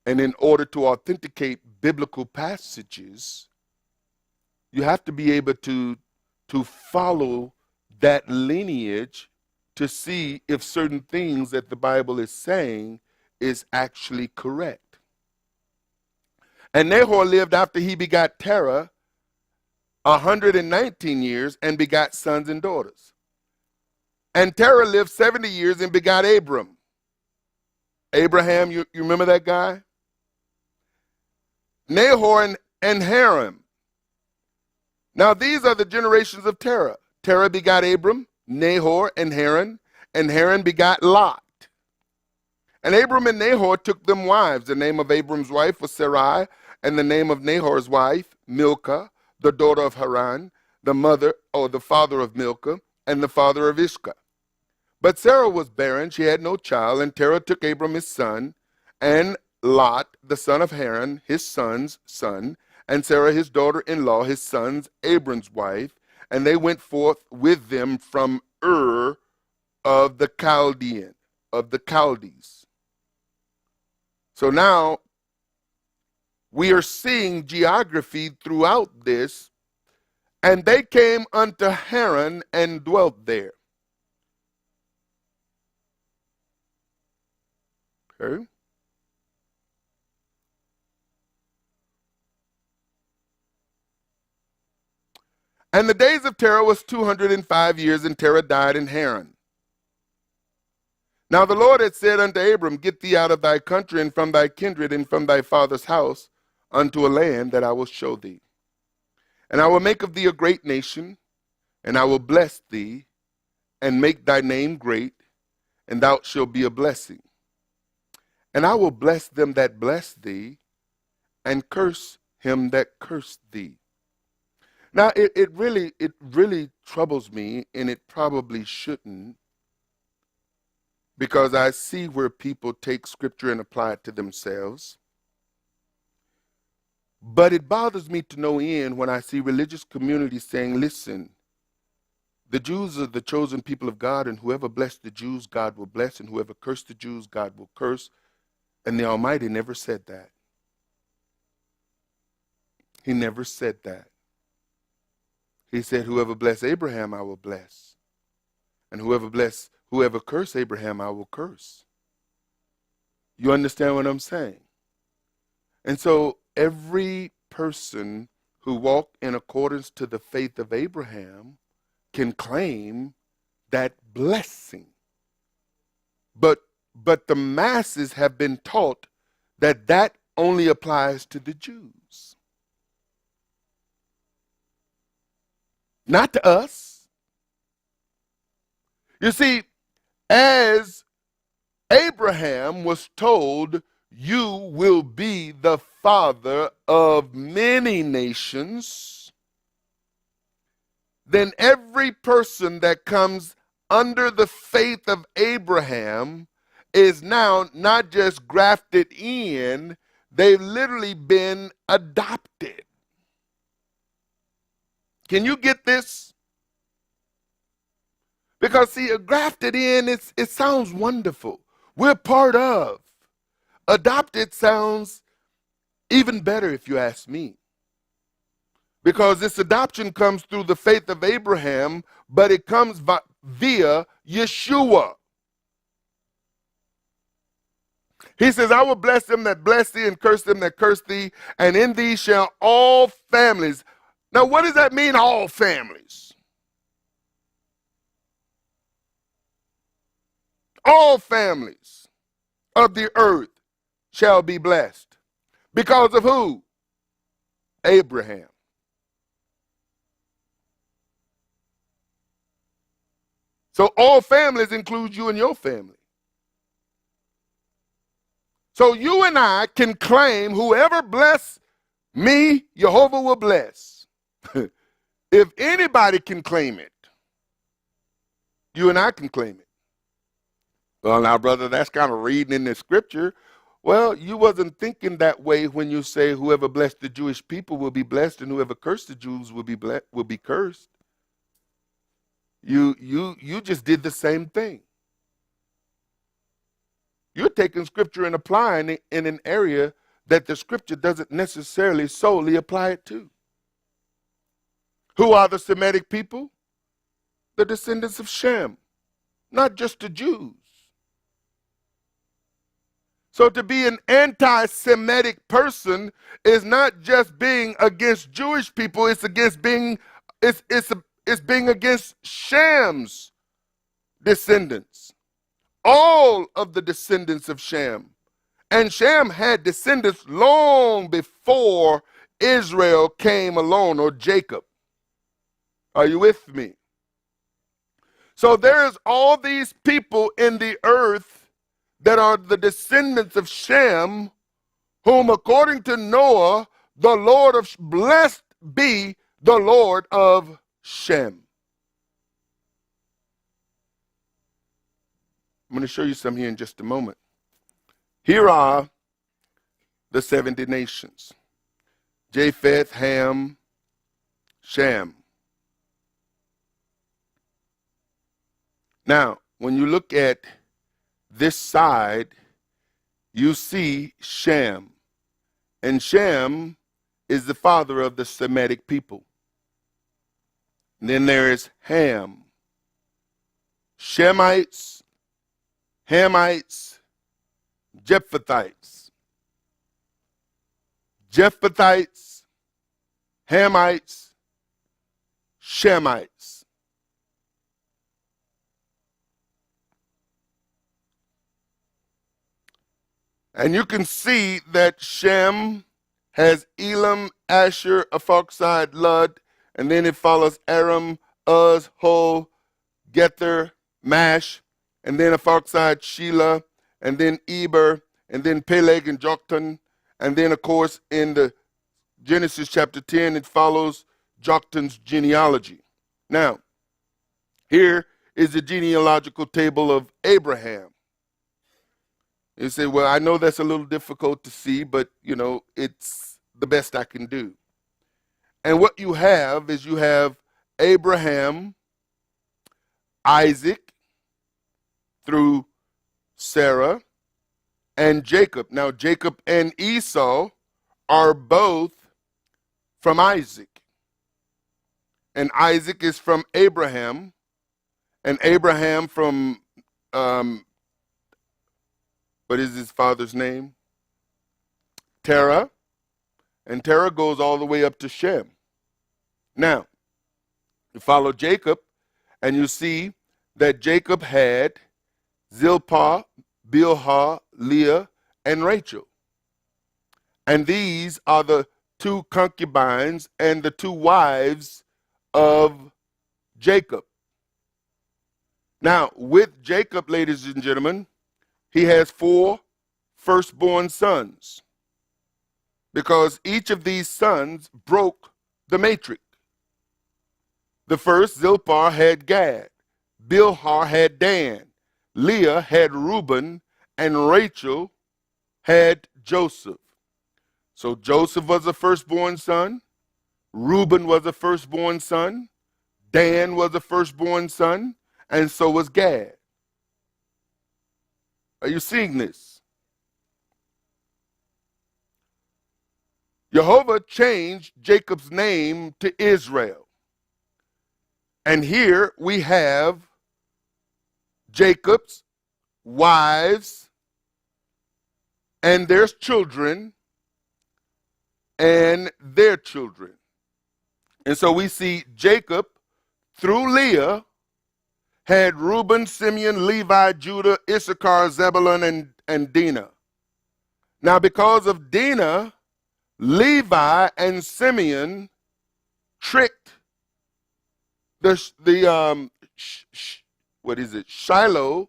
And in order to authenticate biblical passages, you have to be able to follow that lineage to see if certain things that the Bible is saying is actually correct. And Nahor lived after he begot Terah 119 years and begot sons and daughters. And Terah lived 70 years and begot Abram. Abraham, you remember that guy? Nahor and Haran. Now these are the generations of Terah. Terah begot Abram, Nahor, and Haran begot Lot. And Abram and Nahor took them wives. The name of Abram's wife was Sarai, and the name of Nahor's wife, Milcah, the daughter of Haran, the mother or the father of Milcah, and the father of Ishka. But Sarah was barren, she had no child, and Terah took Abram his son, and Lot, the son of Haran, his son's son, and Sarah his daughter-in-law, his son's Abram's wife, and they went forth with them from Ur of the Chaldees. So now we are seeing geography throughout this, and they came unto Haran and dwelt there. Okay. And the days of Terah was 205 years, and Terah died in Haran. Now the Lord had said unto Abram, Get thee out of thy country, and from thy kindred, and from thy father's house, unto a land that I will show thee. And I will make of thee a great nation, and I will bless thee, and make thy name great, and thou shalt be a blessing. And I will bless them that bless thee, and curse him that cursed thee. Now, it really troubles me, and it probably shouldn't, because I see where people take scripture and apply it to themselves. But it bothers me to no end when I see religious communities saying, listen, the Jews are the chosen people of God, and whoever blessed the Jews, God will bless, and whoever cursed the Jews, God will curse. And the Almighty never said that. He never said that. He said, whoever bless Abraham, I will bless. And whoever curse Abraham, I will curse. You understand what I'm saying? And so every person who walked in accordance to the faith of Abraham can claim that blessing. But the masses have been taught that that only applies to the Jews. Not to us. You see, as Abraham was told, you will be the father of many nations, then every person that comes under the faith of Abraham is now not just grafted in, they've literally been adopted. Can you get this? Because see, grafted in, it sounds wonderful. We're part of. Adopted sounds even better if you ask me. Because this adoption comes through the faith of Abraham, but it comes via Yeshua. He says, I will bless them that bless thee and curse them that curse thee, and in thee shall all families. Now, what does that mean, all families? All families of the earth shall be blessed. Because of who? Abraham. So all families include you and your family. So you and I can claim whoever bless me, Jehovah will bless. If anybody can claim it, you and I can claim it. Well, now, brother, that's kind of reading in the scripture. Well, you wasn't thinking that way when you say whoever blessed the Jewish people will be blessed and whoever cursed the Jews will be cursed. You just did the same thing. You're taking scripture and applying it in an area that the scripture doesn't necessarily solely apply it to. Who are the Semitic people? The descendants of Shem, not just the Jews. So to be an anti-Semitic person is not just being against Jewish people, it's being against Shem's descendants. All of the descendants of Shem. And Shem had descendants long before Israel came along, or Jacob. Are you with me? So there's all these people in the earth that are the descendants of Shem, whom according to Noah, the Lord of blessed be the Lord of Shem. I'm going to show you some here in just a moment. Here are the 70 nations: Japheth, Ham, Shem. Now, when you look at this side, you see Shem. And Shem is the father of the Semitic people. And then there is Ham. Shemites, Hamites, Japhethites. Japhethites, Hamites, Shemites. And you can see that Shem has Elam, Asher, Arphaxad, Lud, and then it follows Aram, Uz, Hol, Gether, Mash, and then Arphaxad, Shelah, and then Eber, and then Peleg and Joktan, and then of course in the Genesis chapter 10 it follows Joktan's genealogy. Now, here is the genealogical table of Abraham. You say, well, I know that's a little difficult to see, but, you know, it's the best I can do. And what you have is you have Abraham, Isaac, through Sarah, and Jacob. Now, Jacob and Esau are both from Isaac. And Isaac is from Abraham, and Abraham from what is his father's name? Terah. And Terah goes all the way up to Shem. Now, you follow Jacob, and you see that Jacob had Zilpah, Bilhah, Leah, and Rachel. And these are the two concubines and the two wives of Jacob. Now, with Jacob, ladies and gentlemen, he has 4 firstborn sons, because each of these sons broke the matrix. The first, Zilpah, had Gad. Bilhah had Dan. Leah had Reuben, and Rachel had Joseph. So Joseph was a firstborn son. Reuben was a firstborn son. Dan was a firstborn son, and so was Gad. Are you seeing this? Jehovah changed Jacob's name to Israel. And here we have Jacob's wives and their children and their children. And so we see Jacob, through Leah, had Reuben, Simeon, Levi, Judah, Issachar, Zebulun, and Dinah. Now, because of Dinah, Levi and Simeon tricked Shiloh,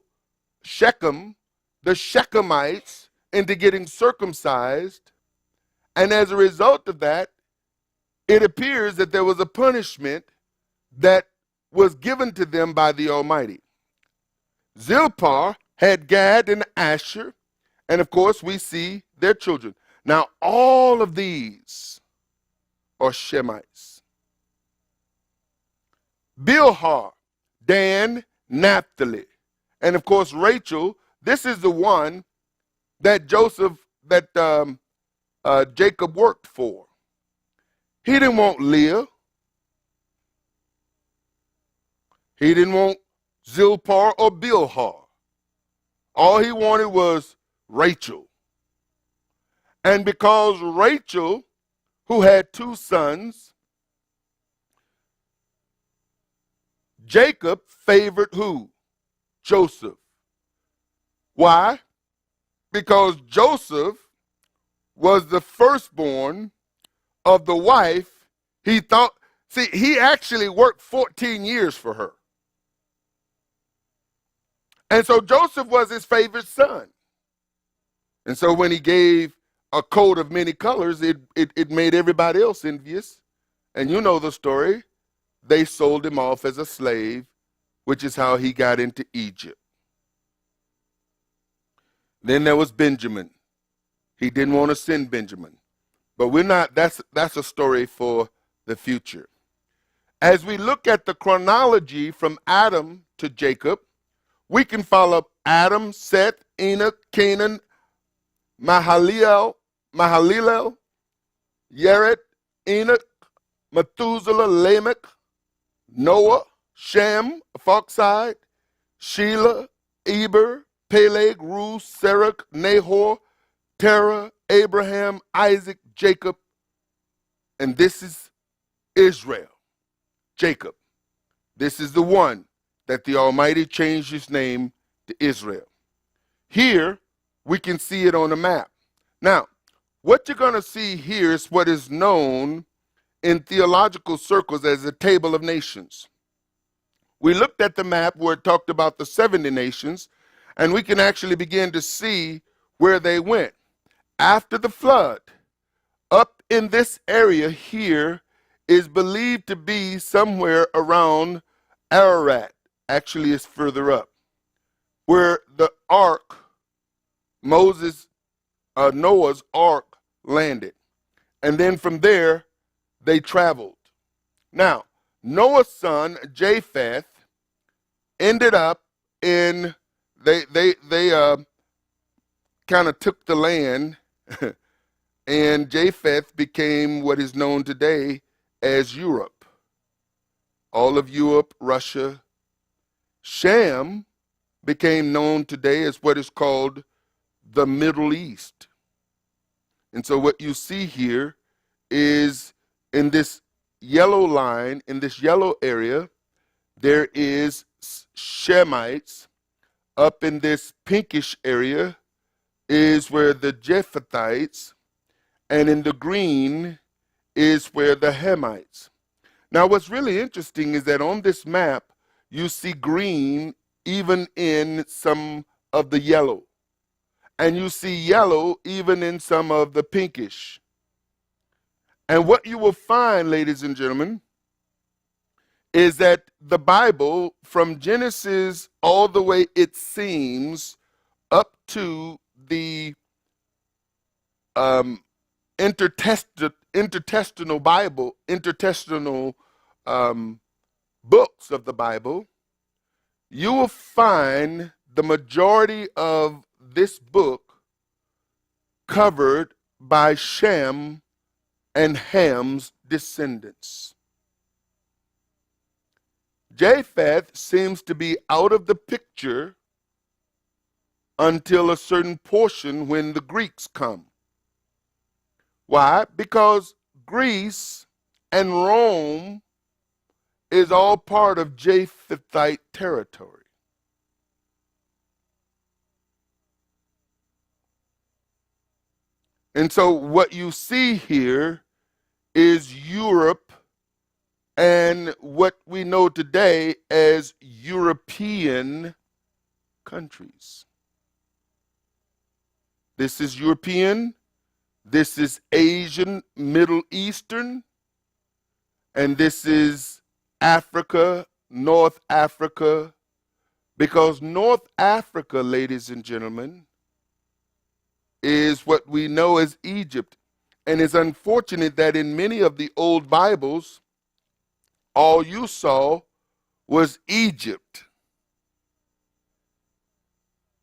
Shechem, the Shechemites into getting circumcised. And as a result of that, it appears that there was a punishment that was given to them by the Almighty. Zilpah had Gad and Asher, And of course, we see their children. Now, all of these are Shemites. Bilhah, Dan, Naphtali. And of course, Rachel, this is the one that Jacob worked for. He didn't want Leah. He didn't want Zilpah or Bilhah. All he wanted was Rachel. And because Rachel, who had 2 sons, Jacob favored who? Joseph. Why? Because Joseph was the firstborn of the wife he thought. See, he actually worked 14 years for her. And so Joseph was his favorite son. And so when he gave a coat of many colors, it made everybody else envious. And you know the story. They sold him off as a slave, which is how he got into Egypt. Then there was Benjamin. He didn't want to send Benjamin. But that's a story for the future. As we look at the chronology from Adam to Jacob, we can follow Adam, Seth, Enoch, Canaan, Mahalalel, Yared, Enoch, Methuselah, Lamech, Noah, Shem, Arphaxad, Shelah, Eber, Peleg, Ruth, Serach, Nahor, Terah, Abraham, Isaac, Jacob, and this is Israel, Jacob. This is the one that the Almighty changed his name to Israel. Here, we can see it on the map. Now, what you're going to see here is what is known in theological circles as the Table of Nations. We looked at the map where it talked about the 70 nations, and we can actually begin to see where they went. After the flood, up in this area here is believed to be somewhere around Ararat. Actually, it's further up, where the ark, Noah's ark landed. And then from there, they traveled. Now, Noah's son, Japheth, ended up in, they kind of took the land, and Japheth became what is known today as Europe. All of Europe, Russia. Shem became known today as what is called the Middle East. And so what you see here is in this yellow line, in this yellow area, there is Shemites. Up in this pinkish area is where the Japhethites, and in the green is where the Hamites. Now what's really interesting is that on this map, you see green even in some of the yellow. And you see yellow even in some of the pinkish. And what you will find, ladies and gentlemen, is that the Bible, from Genesis all the way, it seems, up to the intertestamental Bible, intertestamental books of the Bible, you will find the majority of this book covered by Shem and Ham's descendants. Japheth seems to be out of the picture until a certain portion when the Greeks come. Why? Because Greece and Rome is all part of Japhethite territory. And so what you see here is Europe and what we know today as European countries. This is European, this is Asian, Middle Eastern, and this is Africa, North Africa, because North Africa, ladies and gentlemen, is what we know as Egypt. And it's unfortunate that in many of the old Bibles, all you saw was Egypt.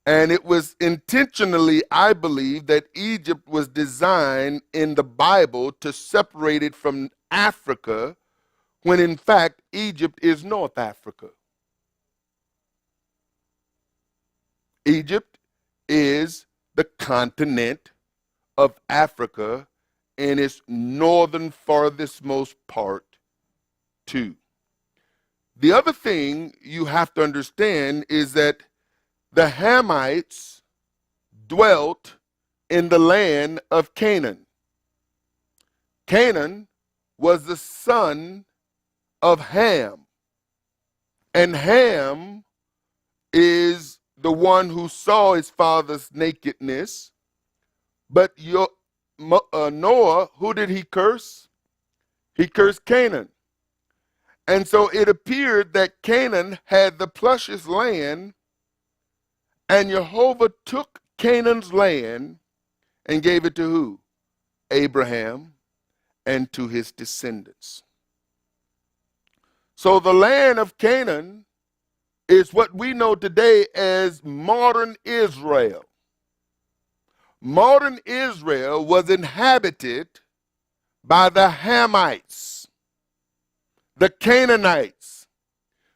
And it was intentionally, I believe, that Egypt was designed in the Bible to separate it from Africa, when in fact Egypt is North Africa. Egypt is the continent of Africa in its northern farthest most part too. The other thing you have to understand is that the Hamites dwelt in the land of Canaan. Canaan was the son of Ham. And Ham is the one who saw his father's nakedness. But Noah, who did he curse? He cursed Canaan. And so it appeared that Canaan had the plushest land, and Jehovah took Canaan's land and gave it to who? Abraham and to his descendants. So the land of Canaan is what we know today as modern Israel. Modern Israel was inhabited by the Hamites, the Canaanites,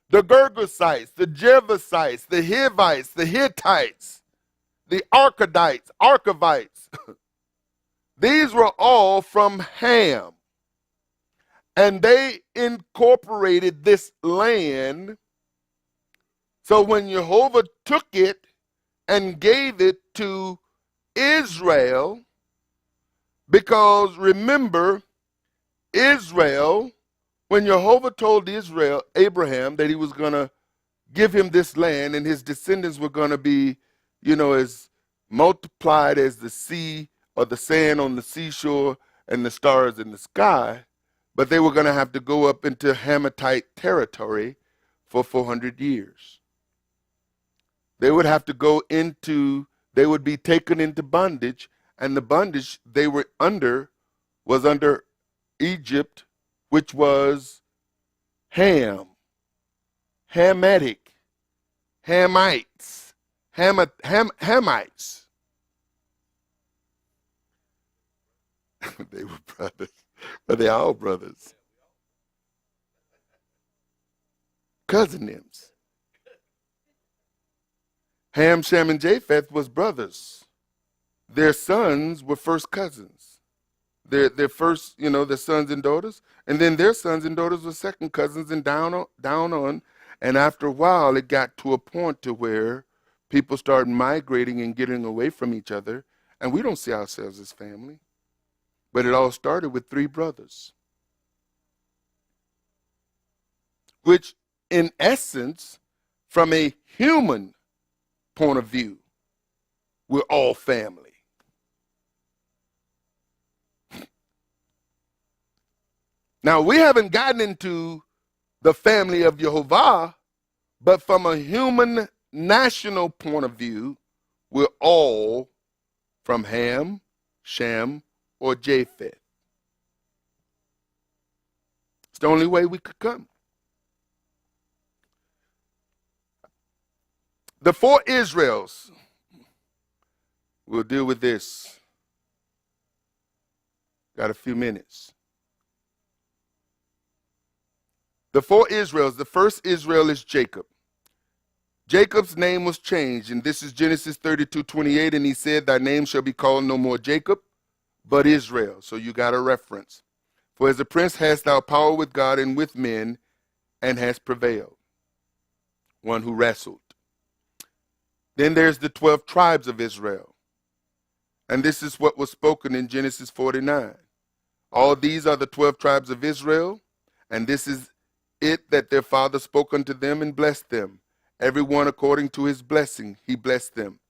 the Girgasites, the Jebusites, the Hivites, the Hittites, the Archavites. These were all from Ham. And they incorporated this land. So when Jehovah took it and gave it to Israel, because remember, Israel, when Jehovah told Abraham that he was going to give him this land and his descendants were going to be, as multiplied as the sea or the sand on the seashore and the stars in the sky, but they were going to have to go up into Hamitite territory for 400 years. They would have to they would be taken into bondage, and the bondage they were under was under Egypt, which was Ham, Hamitic, Hamites, Hamites. They were brothers, but they're all brothers. Cousin names. Ham, Shem, and Japheth was brothers. Their sons were first cousins. Their first, their sons and daughters, and then their sons and daughters were second cousins, and down on. And after a while, it got to a point to where people started migrating and getting away from each other, and we don't see ourselves as family. But it all started with three brothers, which in essence, from a human point of view, we're all family. Now, we haven't gotten into the family of Jehovah, but from a human national point of view, we're all from Ham, Shem, or Japheth. It's the only way we could come. The four Israels, we'll deal with this. Got a few minutes. The four Israels, the first Israel is Jacob. Jacob's name was changed, and this is Genesis 32:28, and he said, "Thy name shall be called no more Jacob, but Israel." So you got a reference. "For as a prince hast thou power with God and with men, and hast prevailed." One who wrestled. Then there's the 12 tribes of Israel. And this is what was spoken in Genesis 49. "All these are the 12 tribes of Israel, and this is it that their father spoke unto them and blessed them. Every one according to his blessing, he blessed them."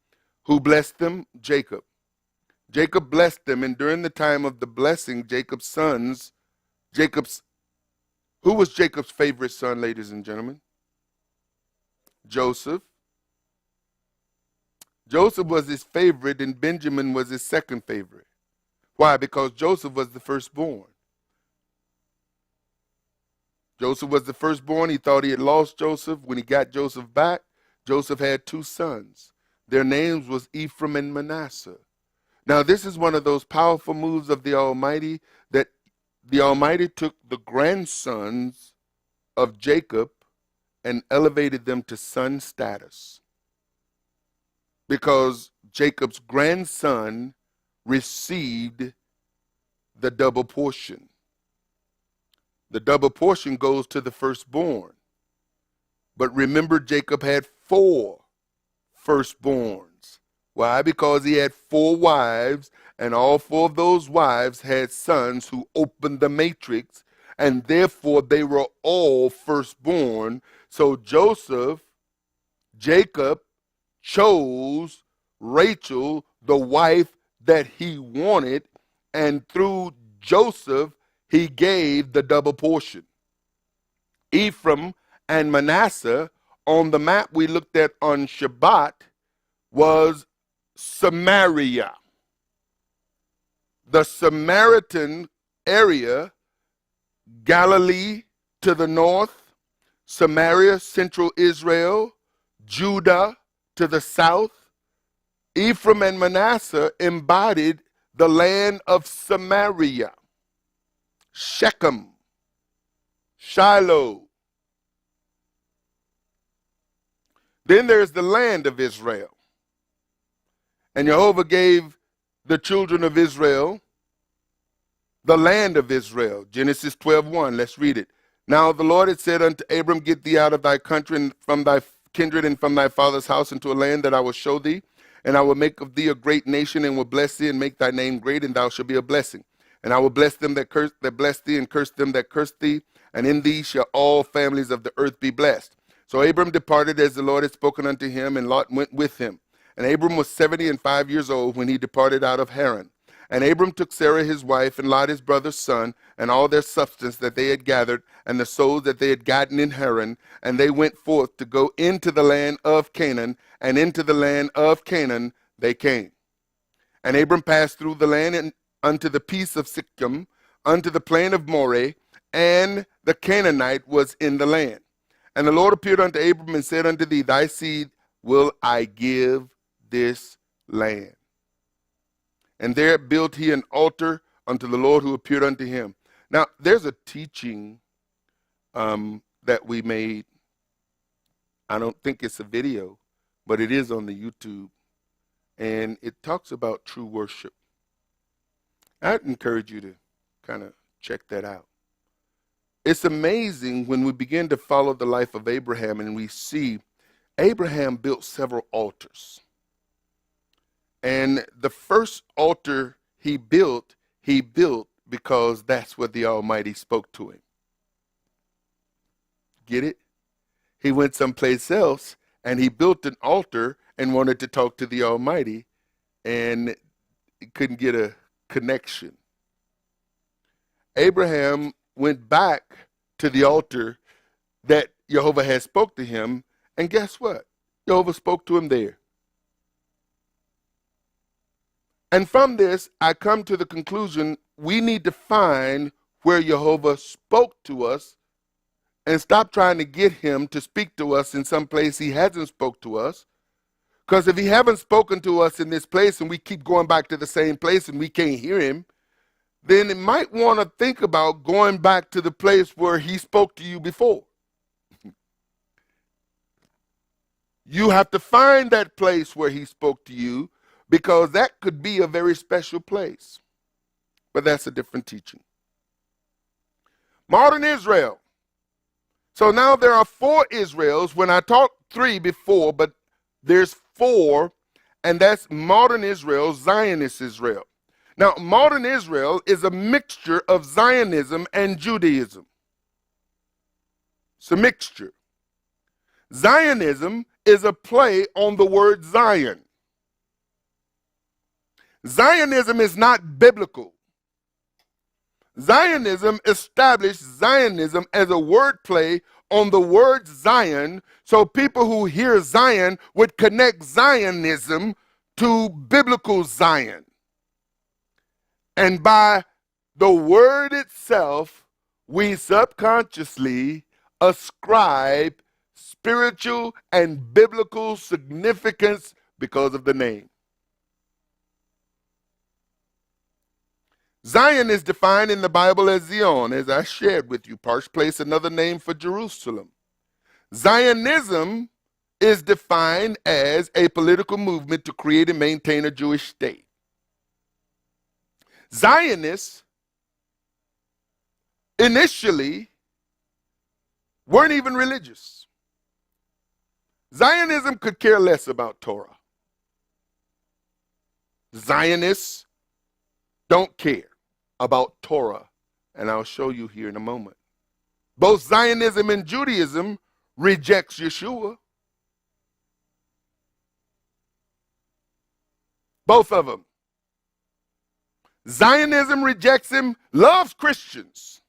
Who blessed them? Jacob. Jacob blessed them, and during the time of the blessing, who was Jacob's favorite son, ladies and gentlemen? Joseph. Joseph was his favorite and Benjamin was his second favorite. Why? Because Joseph was the firstborn. Joseph was the firstborn. He thought he had lost Joseph. When he got Joseph back, Joseph had two sons. Their names was Ephraim and Manasseh. Now, this is one of those powerful moves of the Almighty, that the Almighty took the grandsons of Jacob and elevated them to son status, because Jacob's grandson received the double portion. The double portion goes to the firstborn. But remember, Jacob had 4 firstborns. Why? Because he had 4 wives, and all 4 of those wives had sons who opened the matrix, and therefore they were all firstborn. So Jacob chose Rachel, the wife that he wanted, and through Joseph, he gave the double portion. Ephraim and Manasseh, on the map we looked at on Shabbat, was Samaria. The Samaritan area, Galilee to the north, Samaria, central Israel, Judah to the south. Ephraim and Manasseh embodied the land of Samaria, Shechem, Shiloh. Then there's the land of Israel. And Jehovah gave the children of Israel the land of Israel. Genesis 12:1. Let's read it. Now the Lord had said unto Abram, get thee out of thy country and from thy kindred and from thy father's house into a land that I will show thee. And I will make of thee a great nation, and will bless thee, and make thy name great, and thou shalt be a blessing. And I will bless them that bless thee, and curse them that curse thee. And in thee shall all families of the earth be blessed. So Abram departed as the Lord had spoken unto him, and Lot went with him. And Abram was 75 years old when he departed out of Haran. And Abram took Sarah his wife, and Lot his brother's son, and all their substance that they had gathered, and the souls that they had gotten in Haran, and they went forth to go into the land of Canaan, and into the land of Canaan they came. And Abram passed through the land and unto the piece of Sichem, unto the plain of Moreh, and the Canaanite was in the land. And the Lord appeared unto Abram and said unto thee, thy seed will I give this land. And there built he an altar unto the Lord who appeared unto him. Now, there's a teaching that we made. I don't think it's a video, but it is on the YouTube. And it talks about true worship. I'd encourage you to kind of check that out. It's amazing when we begin to follow the life of Abraham and we see Abraham built several altars. And the first altar he built because that's what the Almighty spoke to him. Get it? He went someplace else and he built an altar and wanted to talk to the Almighty, and he couldn't get a connection. Abraham went back to the altar that Jehovah had spoke to him, and guess what? Jehovah spoke to him there. And from this, I come to the conclusion we need to find where Jehovah spoke to us and stop trying to get him to speak to us in some place he hasn't spoke to us. Because if he haven't spoken to us in this place and we keep going back to the same place and we can't hear him, then it might want to think about going back to the place where he spoke to you before. You have to find that place where he spoke to you, because that could be a very special place. But that's a different teaching. Modern Israel. So now there are 4 Israels. When I taught 3 before, but there's 4, and that's modern Israel, Zionist Israel. Now, modern Israel is a mixture of Zionism and Judaism. It's a mixture. Zionism is a play on the word Zion. Zionism is not biblical. Zionism established Zionism as a wordplay on the word Zion, so people who hear Zion would connect Zionism to biblical Zion. And by the word itself, we subconsciously ascribe spiritual and biblical significance because of the name. Zion is defined in the Bible as Zion, as I shared with you, Parsh Place, another name for Jerusalem. Zionism is defined as a political movement to create and maintain a Jewish state. Zionists initially weren't even religious. Zionism could care less about Torah. Zionists don't care about Torah, and I'll show you here in a moment. Both Zionism and Judaism rejects Yeshua. Both of them. Zionism rejects him, loves Christians.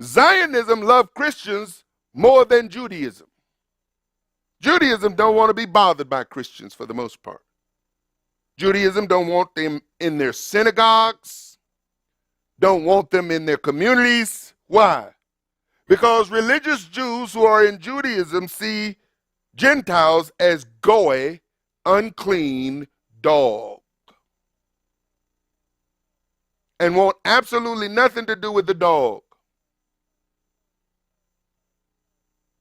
Zionism loves Christians more than Judaism. Judaism don't want to be bothered by Christians for the most part. Judaism don't want them in their synagogues, don't want them in their communities. Why? Because religious Jews who are in Judaism see Gentiles as goy, unclean dog, and want absolutely nothing to do with the dog.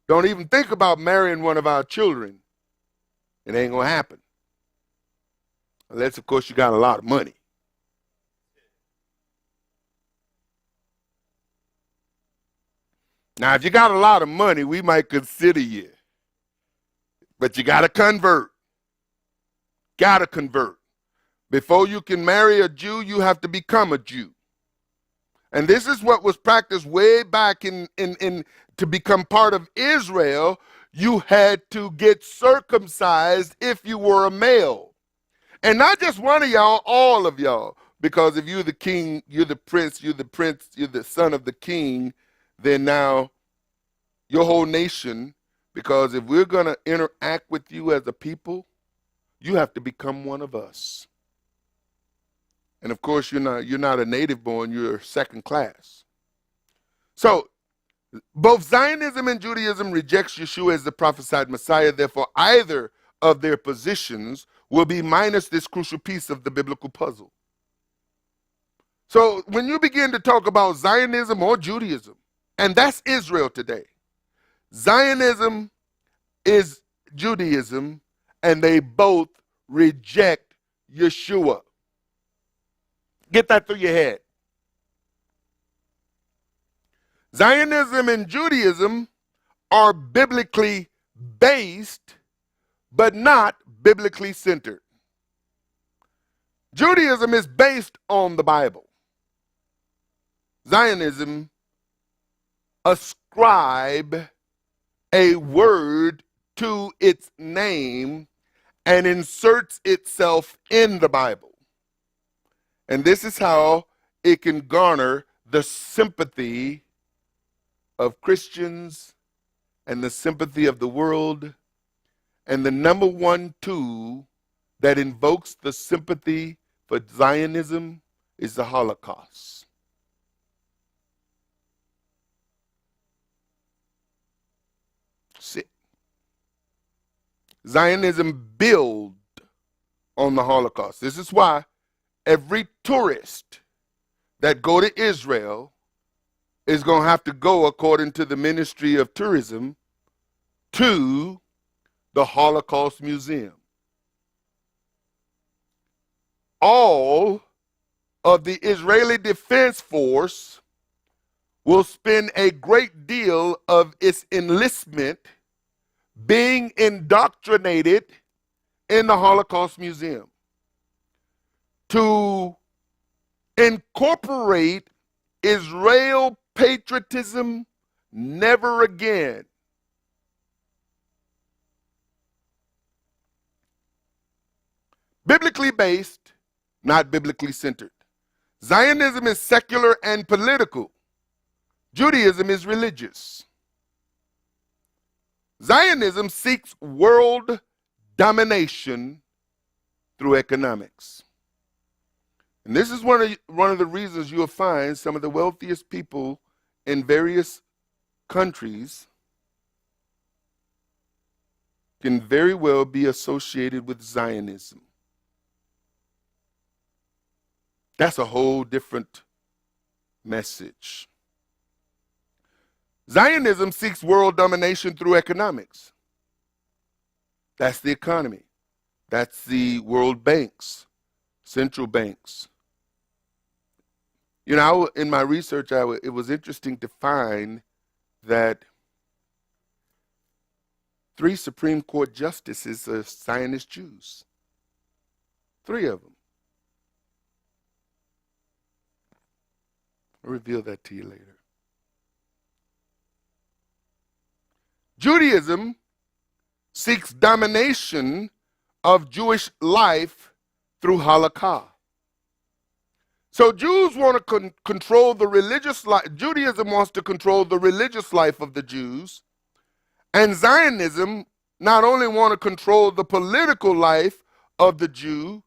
Don't even think about marrying one of our children. It ain't going to happen. Unless, of course, you got a lot of money. Now, if you got a lot of money, we might consider you. But you got to convert. Got to convert. Before you can marry a Jew, you have to become a Jew. And this is what was practiced way back in to become part of Israel. You had to get circumcised if you were a male. And not just one of y'all, all of y'all. Because if you're the king, you're the prince, you're the son of the king, then now your whole nation, because if we're going to interact with you as a people, you have to become one of us. And of course, you're not a native born, you're second class. So both Zionism and Judaism rejects Yeshua as the prophesied Messiah. Therefore, either of their positions will be minus this crucial piece of the biblical puzzle. So when you begin to talk about Zionism or Judaism, and that's Israel today, Zionism is Judaism, and they both reject Yeshua. Get that through your head. Zionism and Judaism are biblically based, but not biblically centered. Judaism is based on the Bible. Zionism ascribe a word to its name and inserts itself in the Bible. And this is how it can garner the sympathy of Christians and the sympathy of the world. And the number one tool that invokes the sympathy for Zionism is the Holocaust. See, Zionism built on the Holocaust. This is why every tourist that go to Israel is going to have to go, according to the Ministry of Tourism, to the Holocaust Museum. All of the Israeli Defense Force will spend a great deal of its enlistment being indoctrinated in the Holocaust Museum to incorporate Israel patriotism never again. Biblically based, not biblically centered. Zionism is secular and political. Judaism is religious. Zionism seeks world domination, through economics. And this is one of the reasons you'll find some of the wealthiest people in various countries can very well be associated with Zionism. That's a whole different message. Zionism seeks world domination through economics. That's the economy. That's the world banks, central banks. You know, in my research, it was interesting to find that 3 Supreme Court justices are Zionist Jews. 3 of them. I'll reveal that to you later. Judaism seeks domination of Jewish life through halakha. So Jews want to control the religious life. Judaism wants to control the religious life of the Jews. And Zionism not only want to control the political life of the Jew,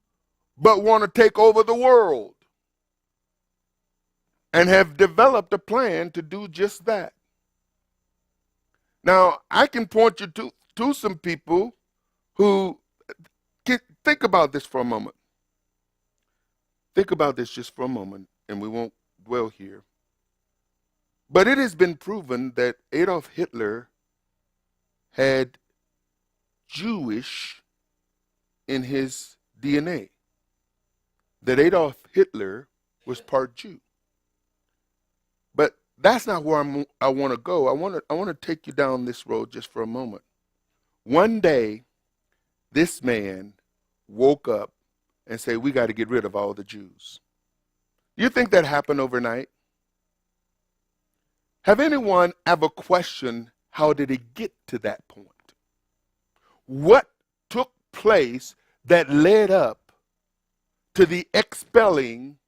but want to take over the world. And have developed a plan to do just that. Now, I can point you to some people who think about this for a moment. Think about this just for a moment, and we won't dwell here. But it has been proven that Adolf Hitler had Jewish in his DNA. That Adolf Hitler was part Jew. But that's not where I want to go. I want to take you down this road just for a moment. One day, this man woke up and said, we got to get rid of all the Jews. Do you think that happened overnight? Have anyone ever questioned how did it get to that point? What took place that led up to the expelling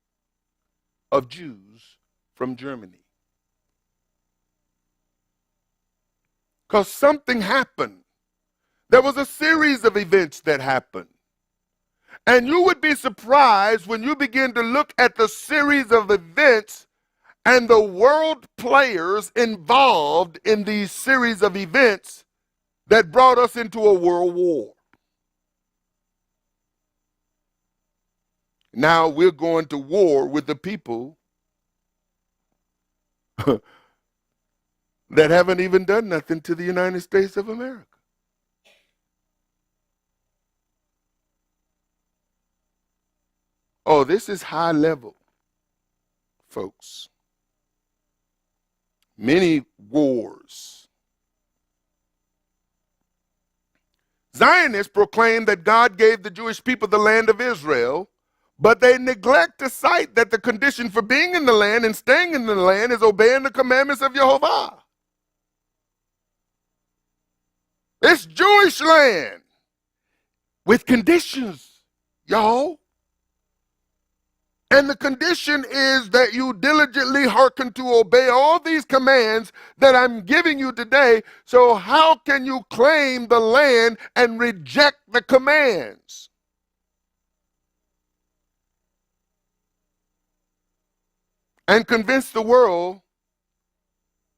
of Jews from Germany? Because something happened. There was a series of events that happened. And you would be surprised when you begin to look at the series of events and the world players involved in these series of events that brought us into a world war. Now we're going to war with the people that haven't even done nothing to the United States of America. Oh, this is high level, folks. Many wars. Zionists proclaim that God gave the Jewish people the land of Israel, but they neglect to cite that the condition for being in the land and staying in the land is obeying the commandments of Jehovah. It's Jewish land with conditions, y'all. And the condition is that you diligently hearken to obey all these commands that I'm giving you today. So how can you claim the land and reject the commands? And convince the world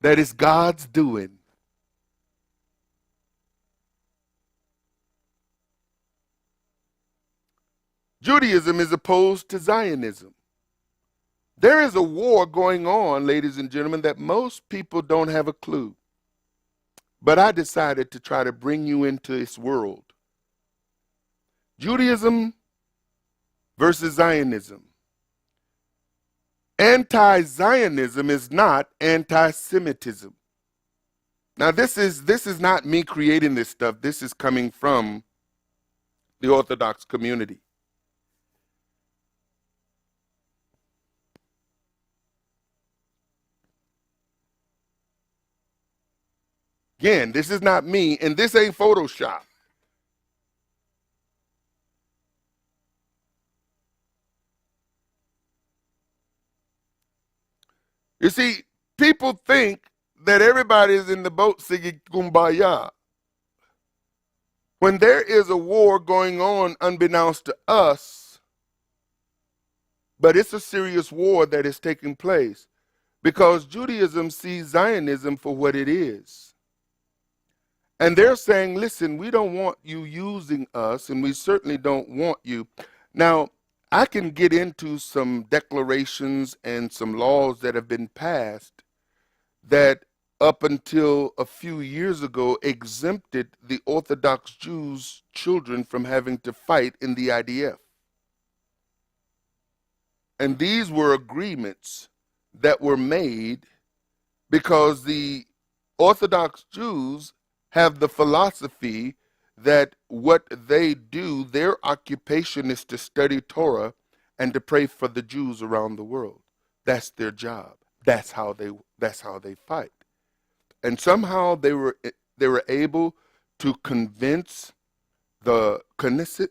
that it's God's doing. Judaism is opposed to Zionism. There is a war going on, ladies and gentlemen, that most people don't have a clue. But I decided to try to bring you into this world. Judaism versus Zionism. Anti-Zionism is not anti-Semitism. Now this is not me creating this stuff. This is coming from the Orthodox community. Again, this is not me, and this ain't Photoshop. You see, people think that everybody is in the boat singing Kumbaya when there is a war going on unbeknownst to us, but it's a serious war that is taking place because Judaism sees Zionism for what it is. And they're saying, listen, we don't want you using us, and we certainly don't want you. Now, I can get into some declarations and some laws that have been passed that up until a few years ago exempted the Orthodox Jews' children from having to fight in the IDF. And these were agreements that were made because the Orthodox Jews have the philosophy that what they do, their occupation is to study Torah and to pray for the Jews around the world. That's their job. That's how they fight. And somehow they were able to convince the Knesset,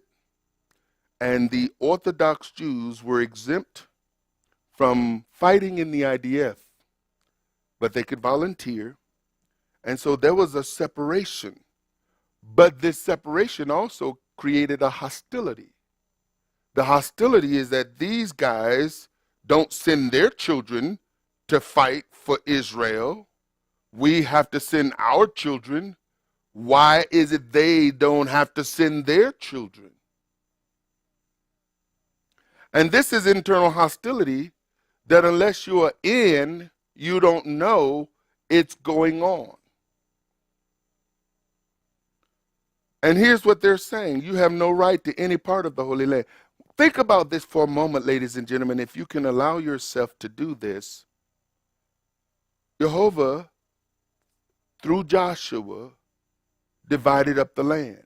and the Orthodox Jews were exempt from fighting in the IDF, but they could volunteer. And so there was a separation. But this separation also created a hostility. The hostility is that these guys don't send their children to fight for Israel. We have to send our children. Why is it they don't have to send their children? And this is internal hostility that unless you are in, you don't know it's going on. And here's what they're saying. You have no right to any part of the Holy Land. Think about this for a moment, ladies and gentlemen. If you can allow yourself to do this, Jehovah, through Joshua, divided up the land.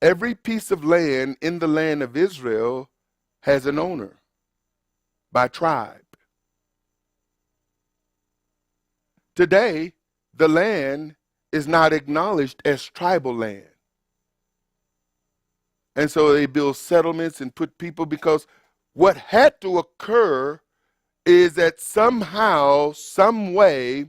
Every piece of land in the land of Israel has an owner by tribe. Today, the land is not acknowledged as tribal land. And so they build settlements and put people, because what had to occur is that somehow, some way,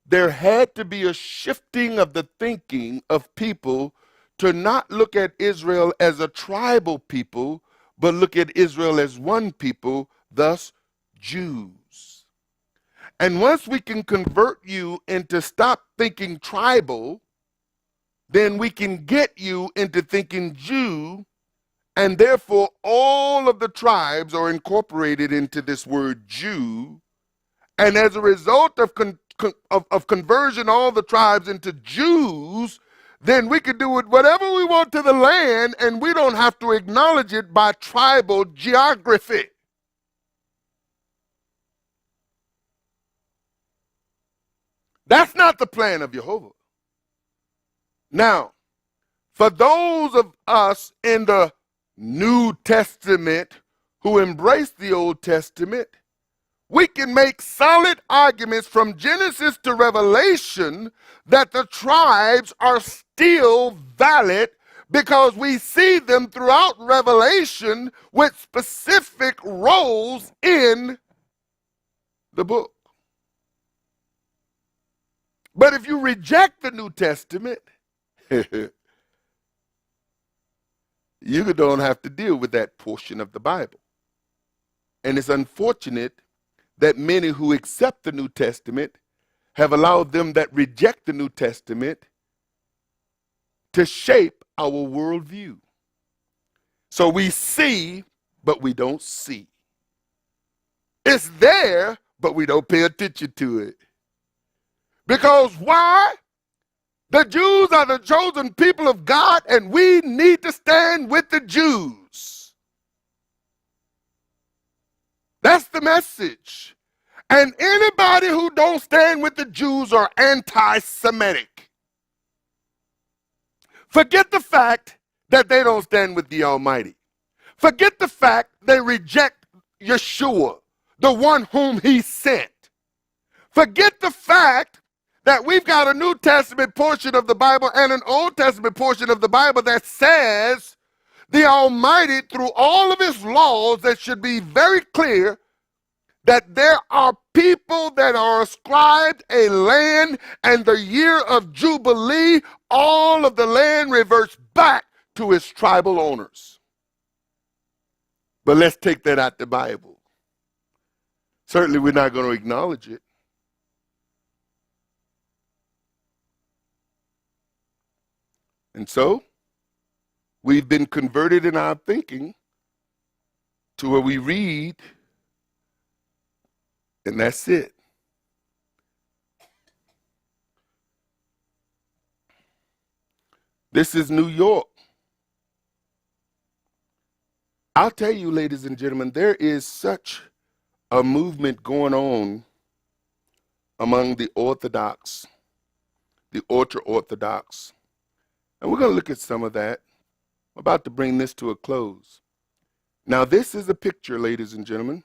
there had to be a shifting of the thinking of people to not look at Israel as a tribal people, but look at Israel as one people, thus Jews. And once we can convert you into stop thinking tribal, then we can get you into thinking Jew, and therefore all of the tribes are incorporated into this word Jew. And as a result of conversion, all the tribes into Jews, then we can do whatever we want to the land, and we don't have to acknowledge it by tribal geography. That's not the plan of Jehovah. Now, for those of us in the New Testament who embrace the Old Testament, we can make solid arguments from Genesis to Revelation that the tribes are still valid, because we see them throughout Revelation with specific roles in the book. But if you reject the New Testament, you don't have to deal with that portion of the Bible. And it's unfortunate that many who accept the New Testament have allowed them that reject the New Testament to shape our worldview. So we see, but we don't see. It's there, but we don't pay attention to it. Because why? The Jews are the chosen people of God, and we need to stand with the Jews. That's the message. And anybody who don't stand with the Jews are anti-Semitic. Forget the fact that they don't stand with the Almighty. Forget the fact they reject Yeshua, the one whom he sent. Forget the fact that we've got a New Testament portion of the Bible and an Old Testament portion of the Bible that says the Almighty, through all of his laws, that should be very clear, that there are people that are ascribed a land and the year of Jubilee, all of the land reverts back to its tribal owners. But let's take that out the Bible. Certainly we're not going to acknowledge it. And so, we've been converted in our thinking to where we read, and that's it. This is New York. I'll tell you, ladies and gentlemen, there is such a movement going on among the Orthodox, the ultra-Orthodox. And we're going to look at some of that. I'm about to bring this to a close. Now, this is a picture, ladies and gentlemen.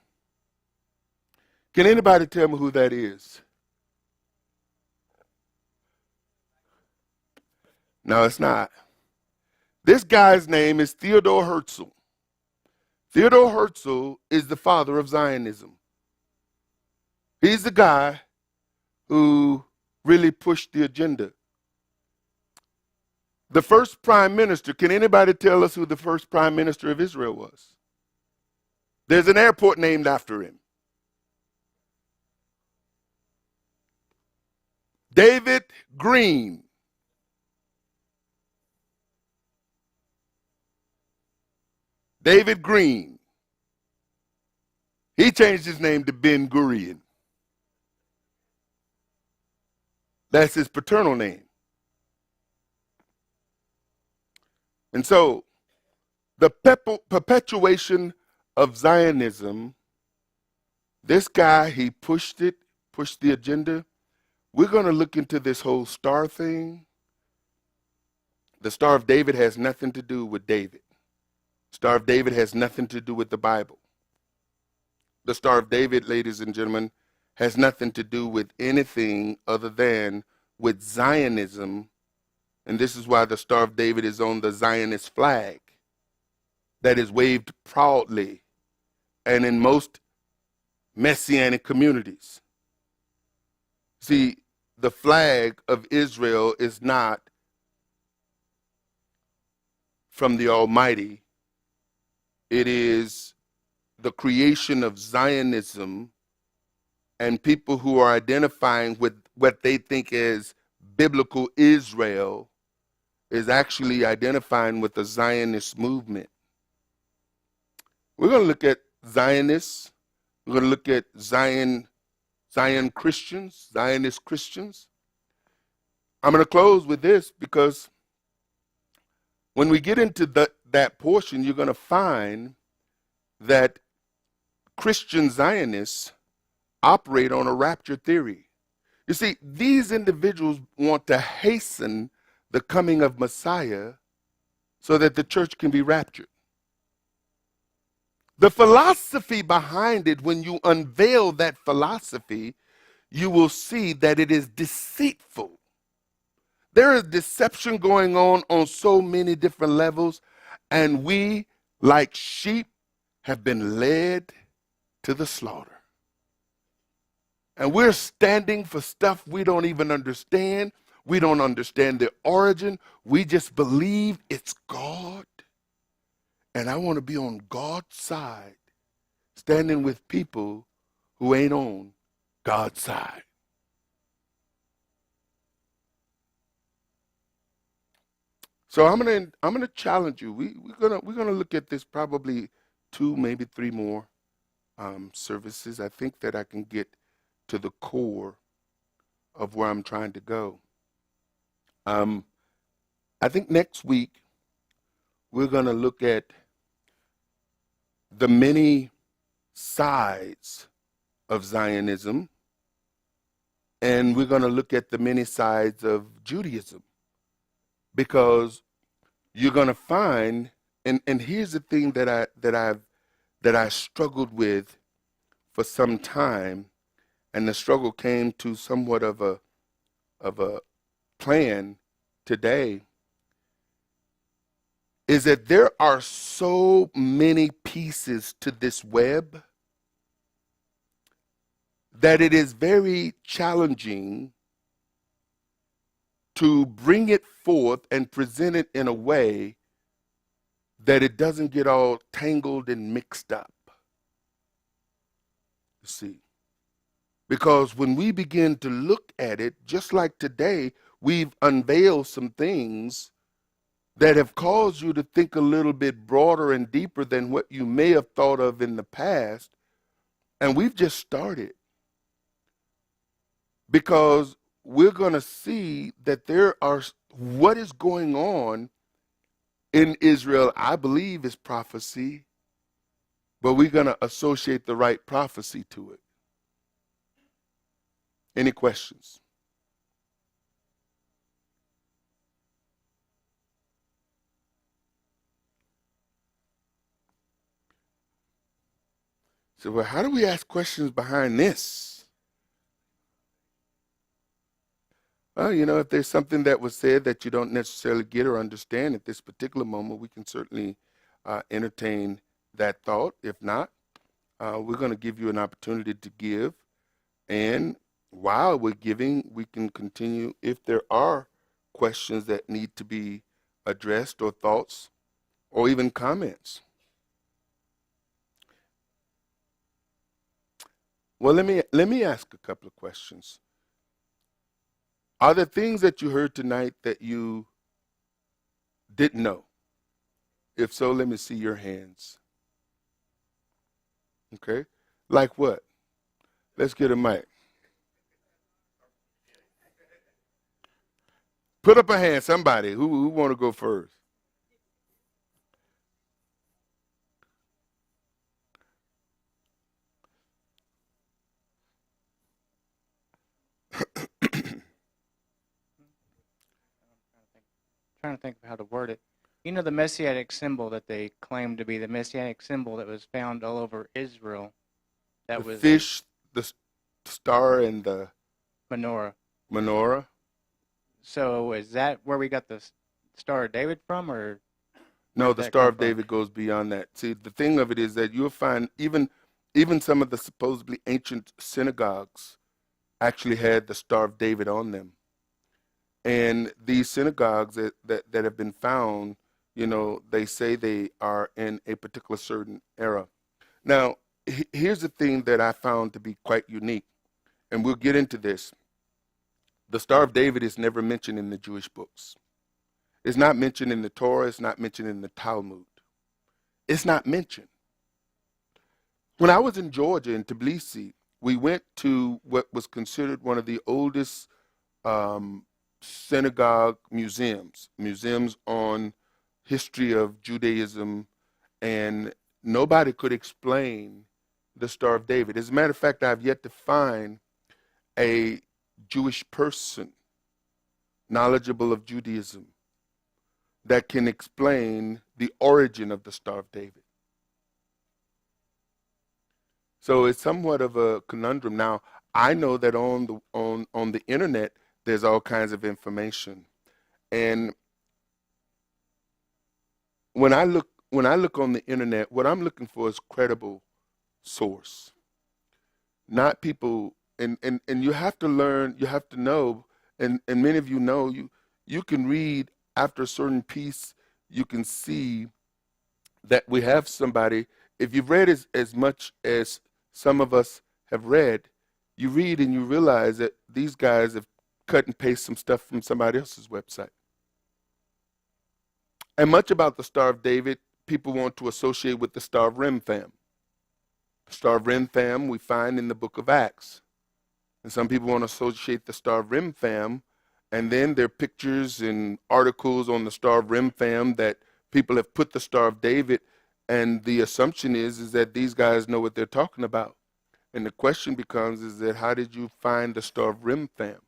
Can anybody tell me who that is? No, it's not. This guy's name is Theodor Herzl. Theodor Herzl is the father of Zionism. He's the guy who really pushed the agenda. The first prime minister, can anybody tell us who the first prime minister of Israel was? There's an airport named after him. David Green. David Green. He changed his name to Ben Gurion. That's his paternal name. And so, the perpetuation of Zionism, this guy, he pushed it, pushed the agenda. We're going to look into this whole star thing. The Star of David has nothing to do with David. Star of David has nothing to do with the Bible. The Star of David, ladies and gentlemen, has nothing to do with anything other than with Zionism. And this is why the Star of David is on the Zionist flag that is waved proudly and in most Messianic communities. See, the flag of Israel is not from the Almighty. It is the creation of Zionism and people who are identifying with what they think is biblical Israel is actually identifying with the Zionist movement. We're going to look at Zionists. We're going to look at Zion Christians, Zionist Christians. I'm going to close with this because when we get into that portion, you're going to find that Christian Zionists operate on a rapture theory. You see, these individuals want to hasten the coming of Messiah so that the church can be raptured. The philosophy behind it, when you unveil that philosophy, you will see that it is deceitful. There is deception going on so many different levels, and we, like sheep, have been led to the slaughter. And we're standing for stuff we don't even understand. We don't understand the origin. We just believe it's God. And I want to be on God's side, standing with people who ain't on God's side. So I'm gonna challenge you. We're gonna look at this probably 2, maybe 3 more services. I think that I can get to the core of where I'm trying to go. I think next week we're gonna look at the many sides of Zionism, and we're going to look at the many sides of Judaism, because you're going to find, and here's the thing that I struggled with for some time, and the struggle came to somewhat of a plan today, is that there are so many pieces to this web that it is very challenging to bring it forth and present it in a way that it doesn't get all tangled and mixed up. You see, because when we begin to look at it, just like today, we've unveiled some things that have caused you to think a little bit broader and deeper than what you may have thought of in the past. And we've just started, because we're going to see that what is going on in Israel, I believe, is prophecy, but we're going to associate the right prophecy to it. Any questions? So, well, how do we ask questions behind this? Well, if there's something that was said that you don't necessarily get or understand at this particular moment, we can certainly entertain that thought. If not, we're going to give you an opportunity to give. And while we're giving, we can continue if there are questions that need to be addressed, or thoughts, or even comments. Well, let me ask a couple of questions. Are there things that you heard tonight that you didn't know? If so, let me see your hands. Okay? Like what? Let's get a mic. Put up a hand, somebody who want to go first. Trying to think of how to word it. You know the Messianic symbol that they claim to be the Messianic symbol that was found all over Israel? That The was fish, the star, and the menorah. menorah. So is that where we got the Star of David from, or No, where'd the that Star come of from? David goes beyond that. See, the thing of it is that you'll find even some of the supposedly ancient synagogues actually had the Star of David on them. And these synagogues that have been found, they say they are in a particular certain era. Now, here's the thing that I found to be quite unique, and we'll get into this. The Star of David is never mentioned in the Jewish books. It's not mentioned in the Torah. It's not mentioned in the Talmud. It's not mentioned. When I was in Georgia, in Tbilisi, we went to what was considered one of the oldest synagogue museums on history of Judaism, and nobody could explain the Star of David. As a matter of fact, I've yet to find a Jewish person knowledgeable of Judaism that can explain the origin of the Star of David. So it's somewhat of a conundrum. Now, I know that on the internet, there's all kinds of information. And when I look on the internet, what I'm looking for is credible source. Not people, and you have to learn, you have to know, and many of you know, you can read after a certain piece, you can see that we have somebody. If you've read as much as some of us have read, you read and you realize that these guys have cut and paste some stuff from somebody else's website. And much about the Star of David, people want to associate with the Star of Remphan. The Star of Remphan we find in the book of Acts. And some people want to associate the Star of Remphan, and then there are pictures and articles on the Star of Remphan that people have put the Star of David, and the assumption is that these guys know what they're talking about. And the question becomes is that how did you find the Star of Remphan?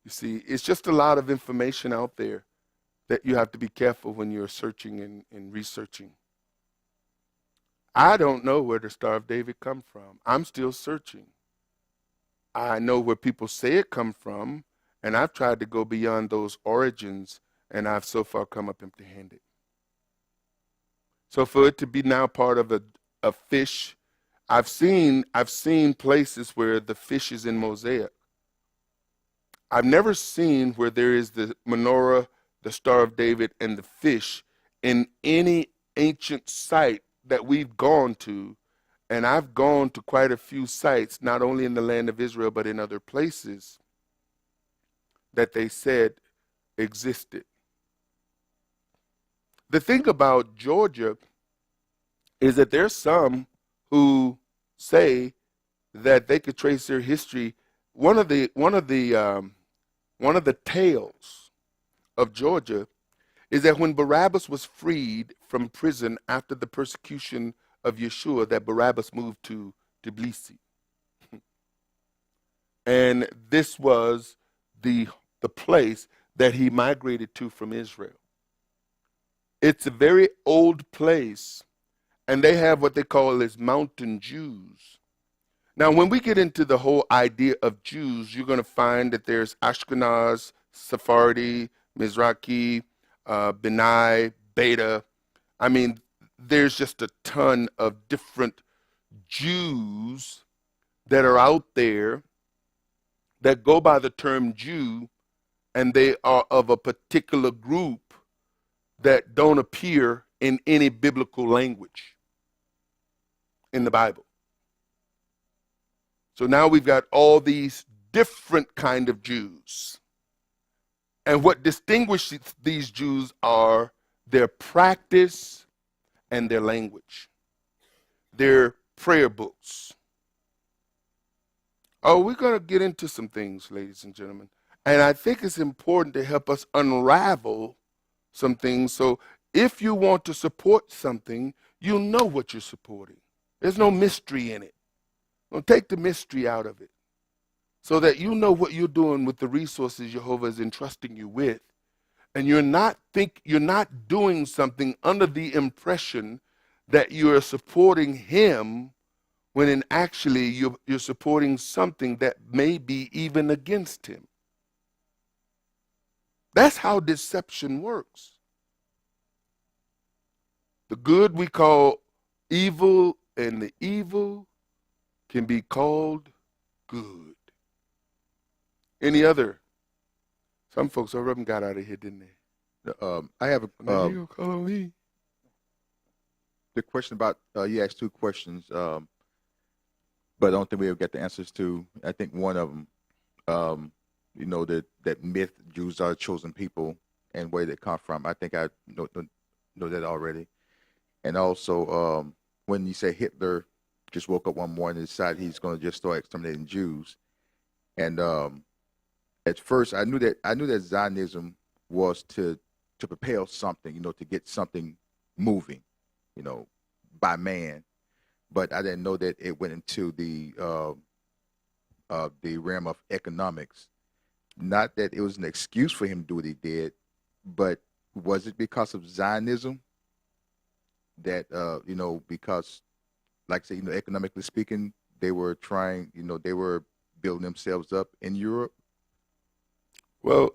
You see, it's just a lot of information out there that you have to be careful when you're searching and researching. I don't know where the Star of David come from. I'm still searching. I know where people say it come from, and I've tried to go beyond those origins, and I've so far come up empty-handed. So for it to be now part of a fish, I've seen places where the fish is in mosaic. I've never seen where there is the menorah, the Star of David, and the fish in any ancient site that we've gone to. And I've gone to quite a few sites, not only in the land of Israel, but in other places that they said existed. The thing about Georgia is that there's some who say that they could trace their history. One of the tales of Georgia is that when Barabbas was freed from prison after the persecution of Yeshua, that Barabbas moved to Tbilisi. And this was the place that he migrated to from Israel. It's a very old place, and they have what they call as mountain Jews. Now, when we get into the whole idea of Jews, you're going to find that there's Ashkenaz, Sephardi, Mizrahi, Benai, Beta. I mean, there's just a ton of different Jews that are out there that go by the term Jew, and they are of a particular group that don't appear in any biblical language in the Bible. So now we've got all these different kind of Jews. And what distinguishes these Jews are their practice and their language, their prayer books. Oh, we're going to get into some things, ladies and gentlemen. And I think it's important to help us unravel some things. So if you want to support something, you know what you're supporting. There's no mystery in it. Don't take the mystery out of it so that you know what you're doing with the resources Jehovah is entrusting you with. And you're not doing something under the impression that you're supporting him, when in actually you're supporting something that may be even against him. That's how deception works. The good we call evil, and the evil can be called good. Any other? Some folks already got out of here, didn't they? I have You call on me. the question about you asked two questions, but I don't think we ever get the answers to. I think one of them, that myth, Jews are the chosen people, and where they come from. I think I know that already. And also, when you say Hitler just woke up one morning and decided he's going to just start exterminating Jews, and at first I knew that Zionism was to propel something, to get something moving, by man, but I didn't know that it went into the realm of economics. Not that it was an excuse for him to do what he did, but was it because of Zionism that because, like I say, economically speaking, they were trying, they were building themselves up in Europe? Well,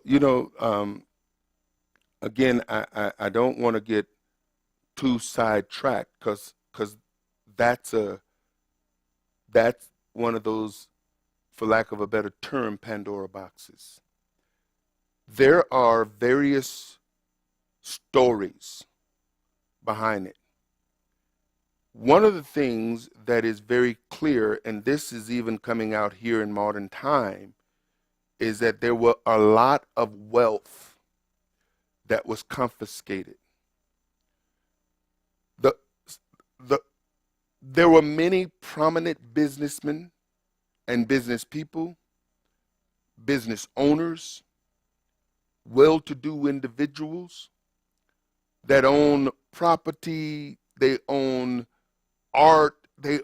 again, I don't want to get too sidetracked because that's one of those, for lack of a better term, Pandora boxes. There are various stories behind it. One of the things that is very clear, and this is even coming out here in modern time, is that there were a lot of wealth that was confiscated. There were many prominent businessmen and business people, business owners, well-to-do individuals that own property, they own art, there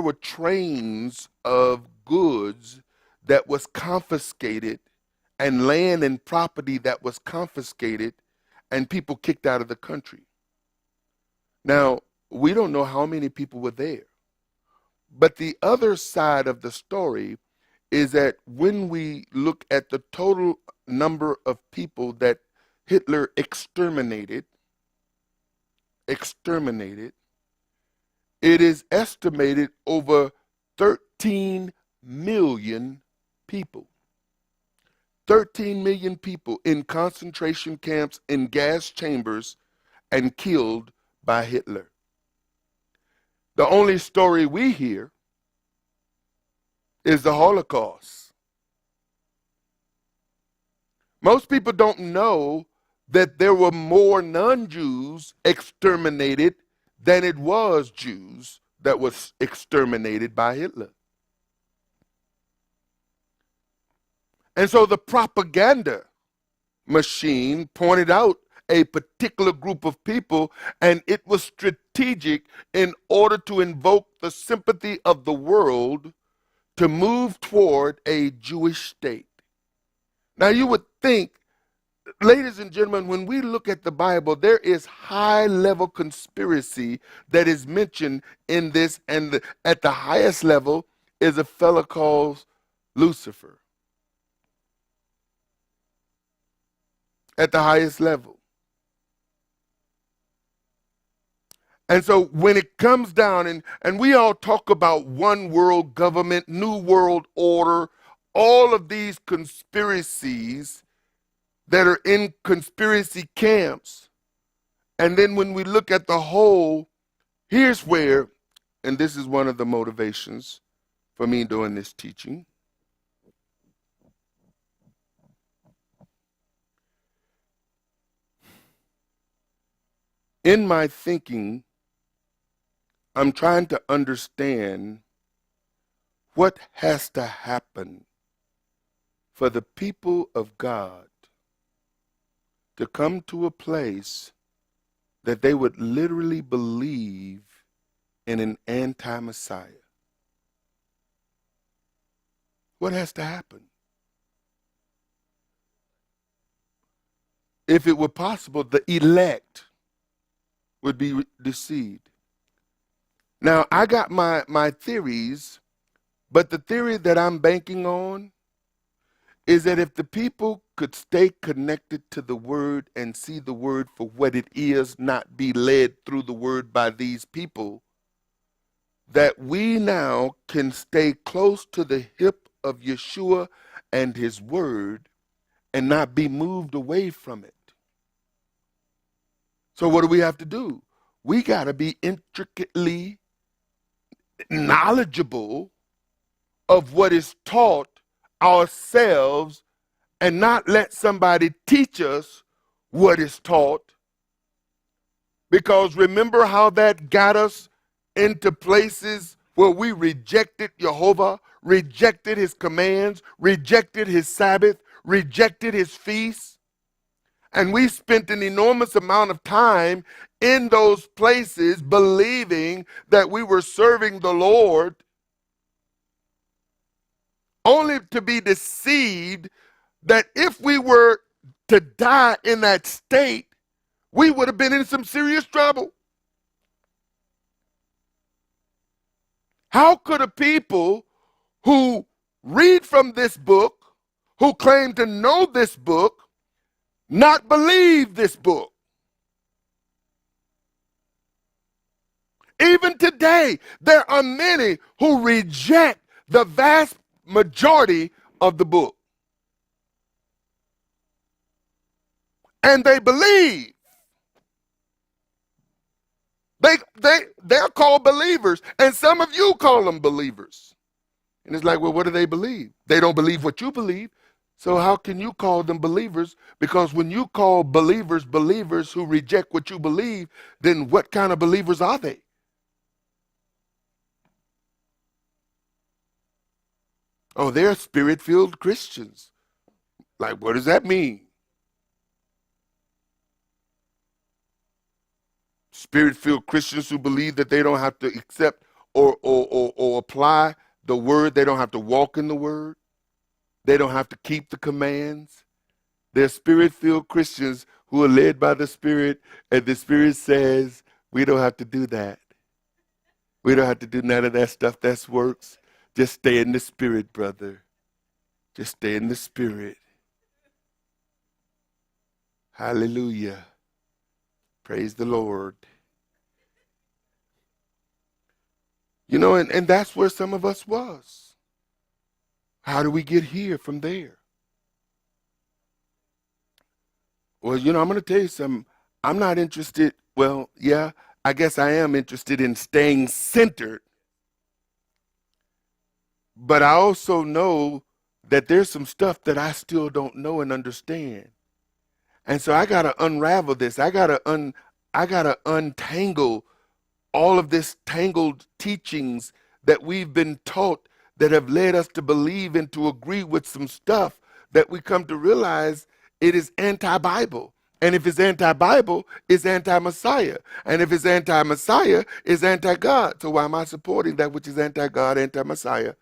were trains of goods that was confiscated, and land and property that was confiscated, and people kicked out of the country. Now, we don't know how many people were there. But the other side of the story is that when we look at the total number of people that Hitler exterminated, it is estimated over 13 million people. 13 million people in concentration camps, in gas chambers, and killed by Hitler. The only story we hear is the Holocaust. Most people don't know that there were more non-Jews exterminated than it was Jews that was exterminated by Hitler. And so the propaganda machine pointed out a particular group of people, and it was strategic in order to invoke the sympathy of the world to move toward a Jewish state. Now you would think, ladies and gentlemen, when we look at the Bible, there is high-level conspiracy that is mentioned in this, and at the highest level is a fellow called Lucifer. At the highest level. And so when it comes down, and we all talk about one world government, new world order, all of these conspiracies that are in conspiracy camps, and then when we look at the whole, here's where, and this is one of the motivations for me doing this teaching. In my thinking, I'm trying to understand what has to happen for the people of God to come to a place that they would literally believe in an anti-Messiah. What has to happen? If it were possible, the elect would be deceived. Now, I got my theories, but the theory that I'm banking on is that if the people could stay connected to the word and see the word for what it is, not be led through the word by these people, that we now can stay close to the hip of Yeshua and his word and not be moved away from it. So what do we have to do? We got to be intricately knowledgeable of what is taught ourselves and not let somebody teach us what is taught. Because remember how that got us into places where we rejected Jehovah, rejected his commands, rejected his Sabbath, rejected his feasts. And we spent an enormous amount of time in those places believing that we were serving the Lord, only to be deceived that if we were to die in that state, we would have been in some serious trouble. How could a people who read from this book, who claim to know this book, not believe this book? Even today, there are many who reject the vast majority of the book. And they believe. They're called believers, and some of you call them believers. And it's like, well, what do they believe? They don't believe what you believe. So how can you call them believers? Because when you call believers believers who reject what you believe, then what kind of believers are they? Oh, they're spirit-filled Christians. Like, what does that mean? Spirit-filled Christians who believe that they don't have to accept or apply the word. They don't have to walk in the word. They don't have to keep the commands. They're spirit-filled Christians who are led by the Spirit, and the Spirit says, we don't have to do that. We don't have to do none of that stuff. That's works. Just stay in the Spirit, brother. Just stay in the Spirit. Hallelujah. Praise the Lord. You know, and that's where some of us was. How do we get here from there? Well, you know, I'm going to tell you something. I'm not interested. Well, yeah, I guess I am interested in staying centered. But I also know that there's some stuff that I still don't know and understand. And so I got to unravel this. I got to untangle all of this tangled teachings that we've been taught that have led us to believe and to agree with some stuff that we come to realize it is anti-Bible. And if it's anti-Bible, it's anti-Messiah. And if it's anti-Messiah, it's anti-God. So why am I supporting that which is anti-God, anti-Messiah,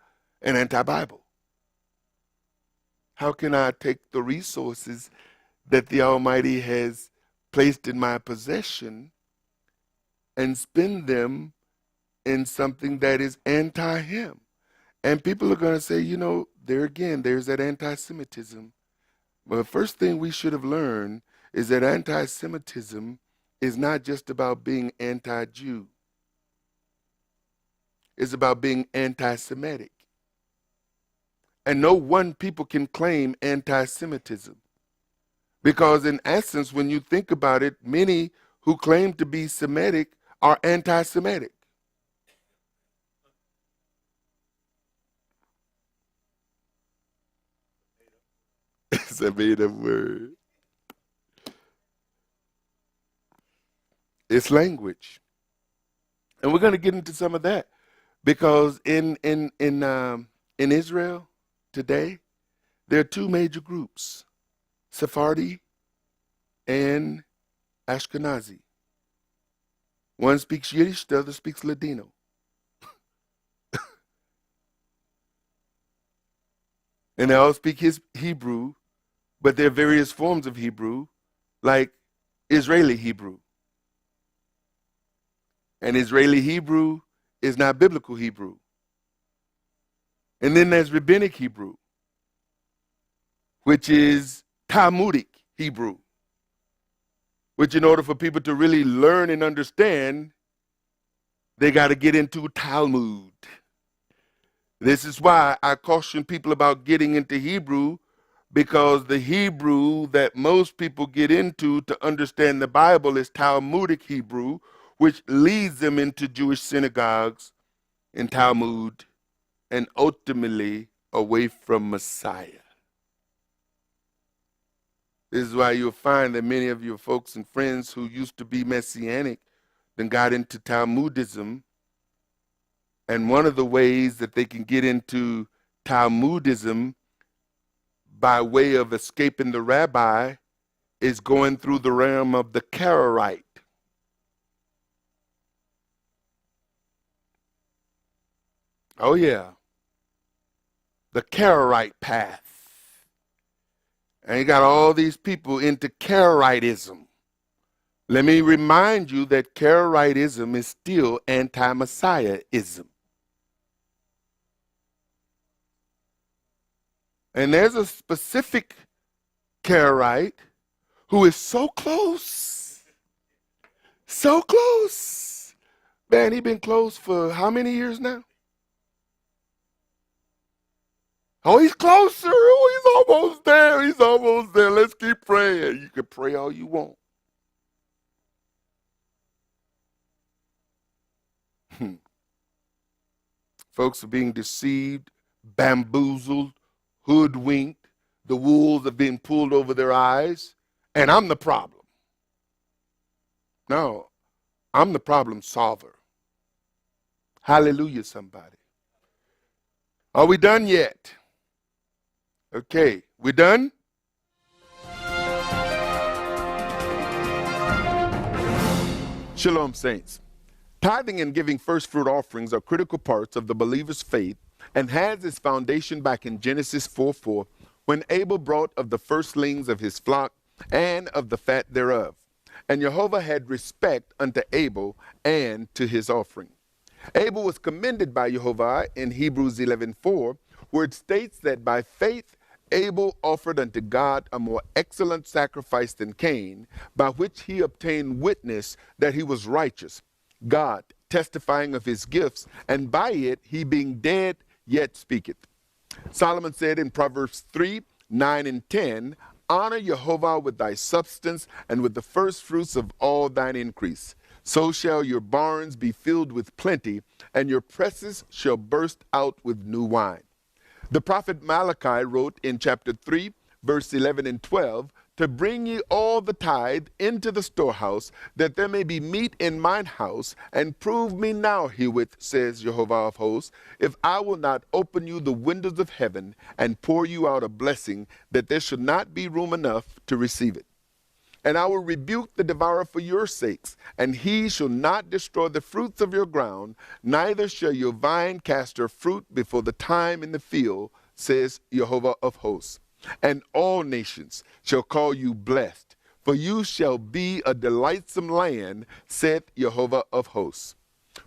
and anti-Bible? How can I take the resources that the Almighty has placed in my possession and spend them in something that is anti-Him? And people are going to say, you know, there again, there's that anti-Semitism. Well, the first thing we should have learned is that anti-Semitism is not just about being anti-Jew. It's about being anti-Semitic. And no one people can claim anti-Semitism. Because in essence, when you think about it, many who claim to be Semitic are anti-Semitic. It's a made-up word. It's language. And we're going to get into some of that. Because in Israel today, there are two major groups, Sephardi and Ashkenazi. One speaks Yiddish, the other speaks Ladino. And they all speak Hebrew, but there are various forms of Hebrew, like Israeli Hebrew. And Israeli Hebrew is not biblical Hebrew. And then there's Rabbinic Hebrew, which is Talmudic Hebrew, which in order for people to really learn and understand, they got to get into Talmud. This is why I caution people about getting into Hebrew, because the Hebrew that most people get into to understand the Bible is Talmudic Hebrew, which leads them into Jewish synagogues and Talmud, and ultimately away from Messiah. This is why you'll find that many of your folks and friends who used to be Messianic then got into Talmudism. And one of the ways that they can get into Talmudism by way of escaping the rabbi is going through the realm of the Karaite. Oh, yeah. The Karaite path. And you got all these people into Karaitism. Let me remind you that Karaitism is still anti-Messiahism. And there's a specific Karaite who is so close. So close. Man, he's been close for how many years now? Oh, he's closer. Oh, he's almost there. He's almost there. Let's keep praying. You can pray all you want. Folks are being deceived, bamboozled, hoodwinked. The wolves have been pulled over their eyes. And I'm the problem. No, I'm the problem solver. Hallelujah, somebody. Are we done yet? Okay, we done? Shalom, saints. Tithing and giving first fruit offerings are critical parts of the believer's faith and has its foundation back in Genesis 4:4, when Abel brought of the firstlings of his flock and of the fat thereof. And Jehovah had respect unto Abel and to his offering. Abel was commended by Jehovah in Hebrews 11:4, where it states that by faith Abel offered unto God a more excellent sacrifice than Cain, by which he obtained witness that he was righteous, God testifying of his gifts, and by it he being dead yet speaketh. Solomon said in Proverbs 3:9-10, Honor Jehovah with thy substance and with the first fruits of all thine increase. So shall your barns be filled with plenty, and your presses shall burst out with new wine. The prophet Malachi wrote in chapter 3, verse 11 and 12, to bring ye all the tithe into the storehouse, that there may be meat in mine house, and prove me now herewith, says Jehovah of hosts, if I will not open you the windows of heaven, and pour you out a blessing, that there should not be room enough to receive it. And I will rebuke the devourer for your sakes, and he shall not destroy the fruits of your ground, neither shall your vine cast her fruit before the time in the field, says Jehovah of hosts. And all nations shall call you blessed, for you shall be a delightsome land, saith Jehovah of hosts.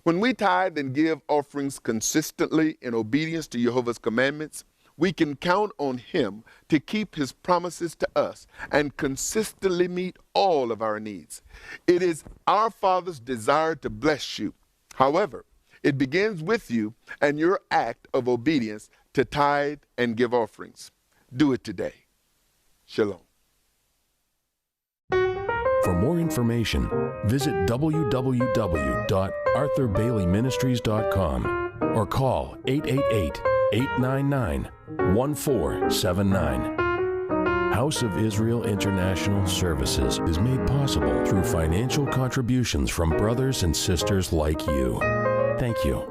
When we tithe and give offerings consistently in obedience to Jehovah's commandments, we can count on him to keep his promises to us and consistently meet all of our needs. It is our Father's desire to bless you. However, it begins with you and your act of obedience to tithe and give offerings. Do it today. Shalom. For more information, visit www.arthurbaileyministries.com or call 888-899-1479. House of Israel International Services is made possible through financial contributions from brothers and sisters like you. Thank you.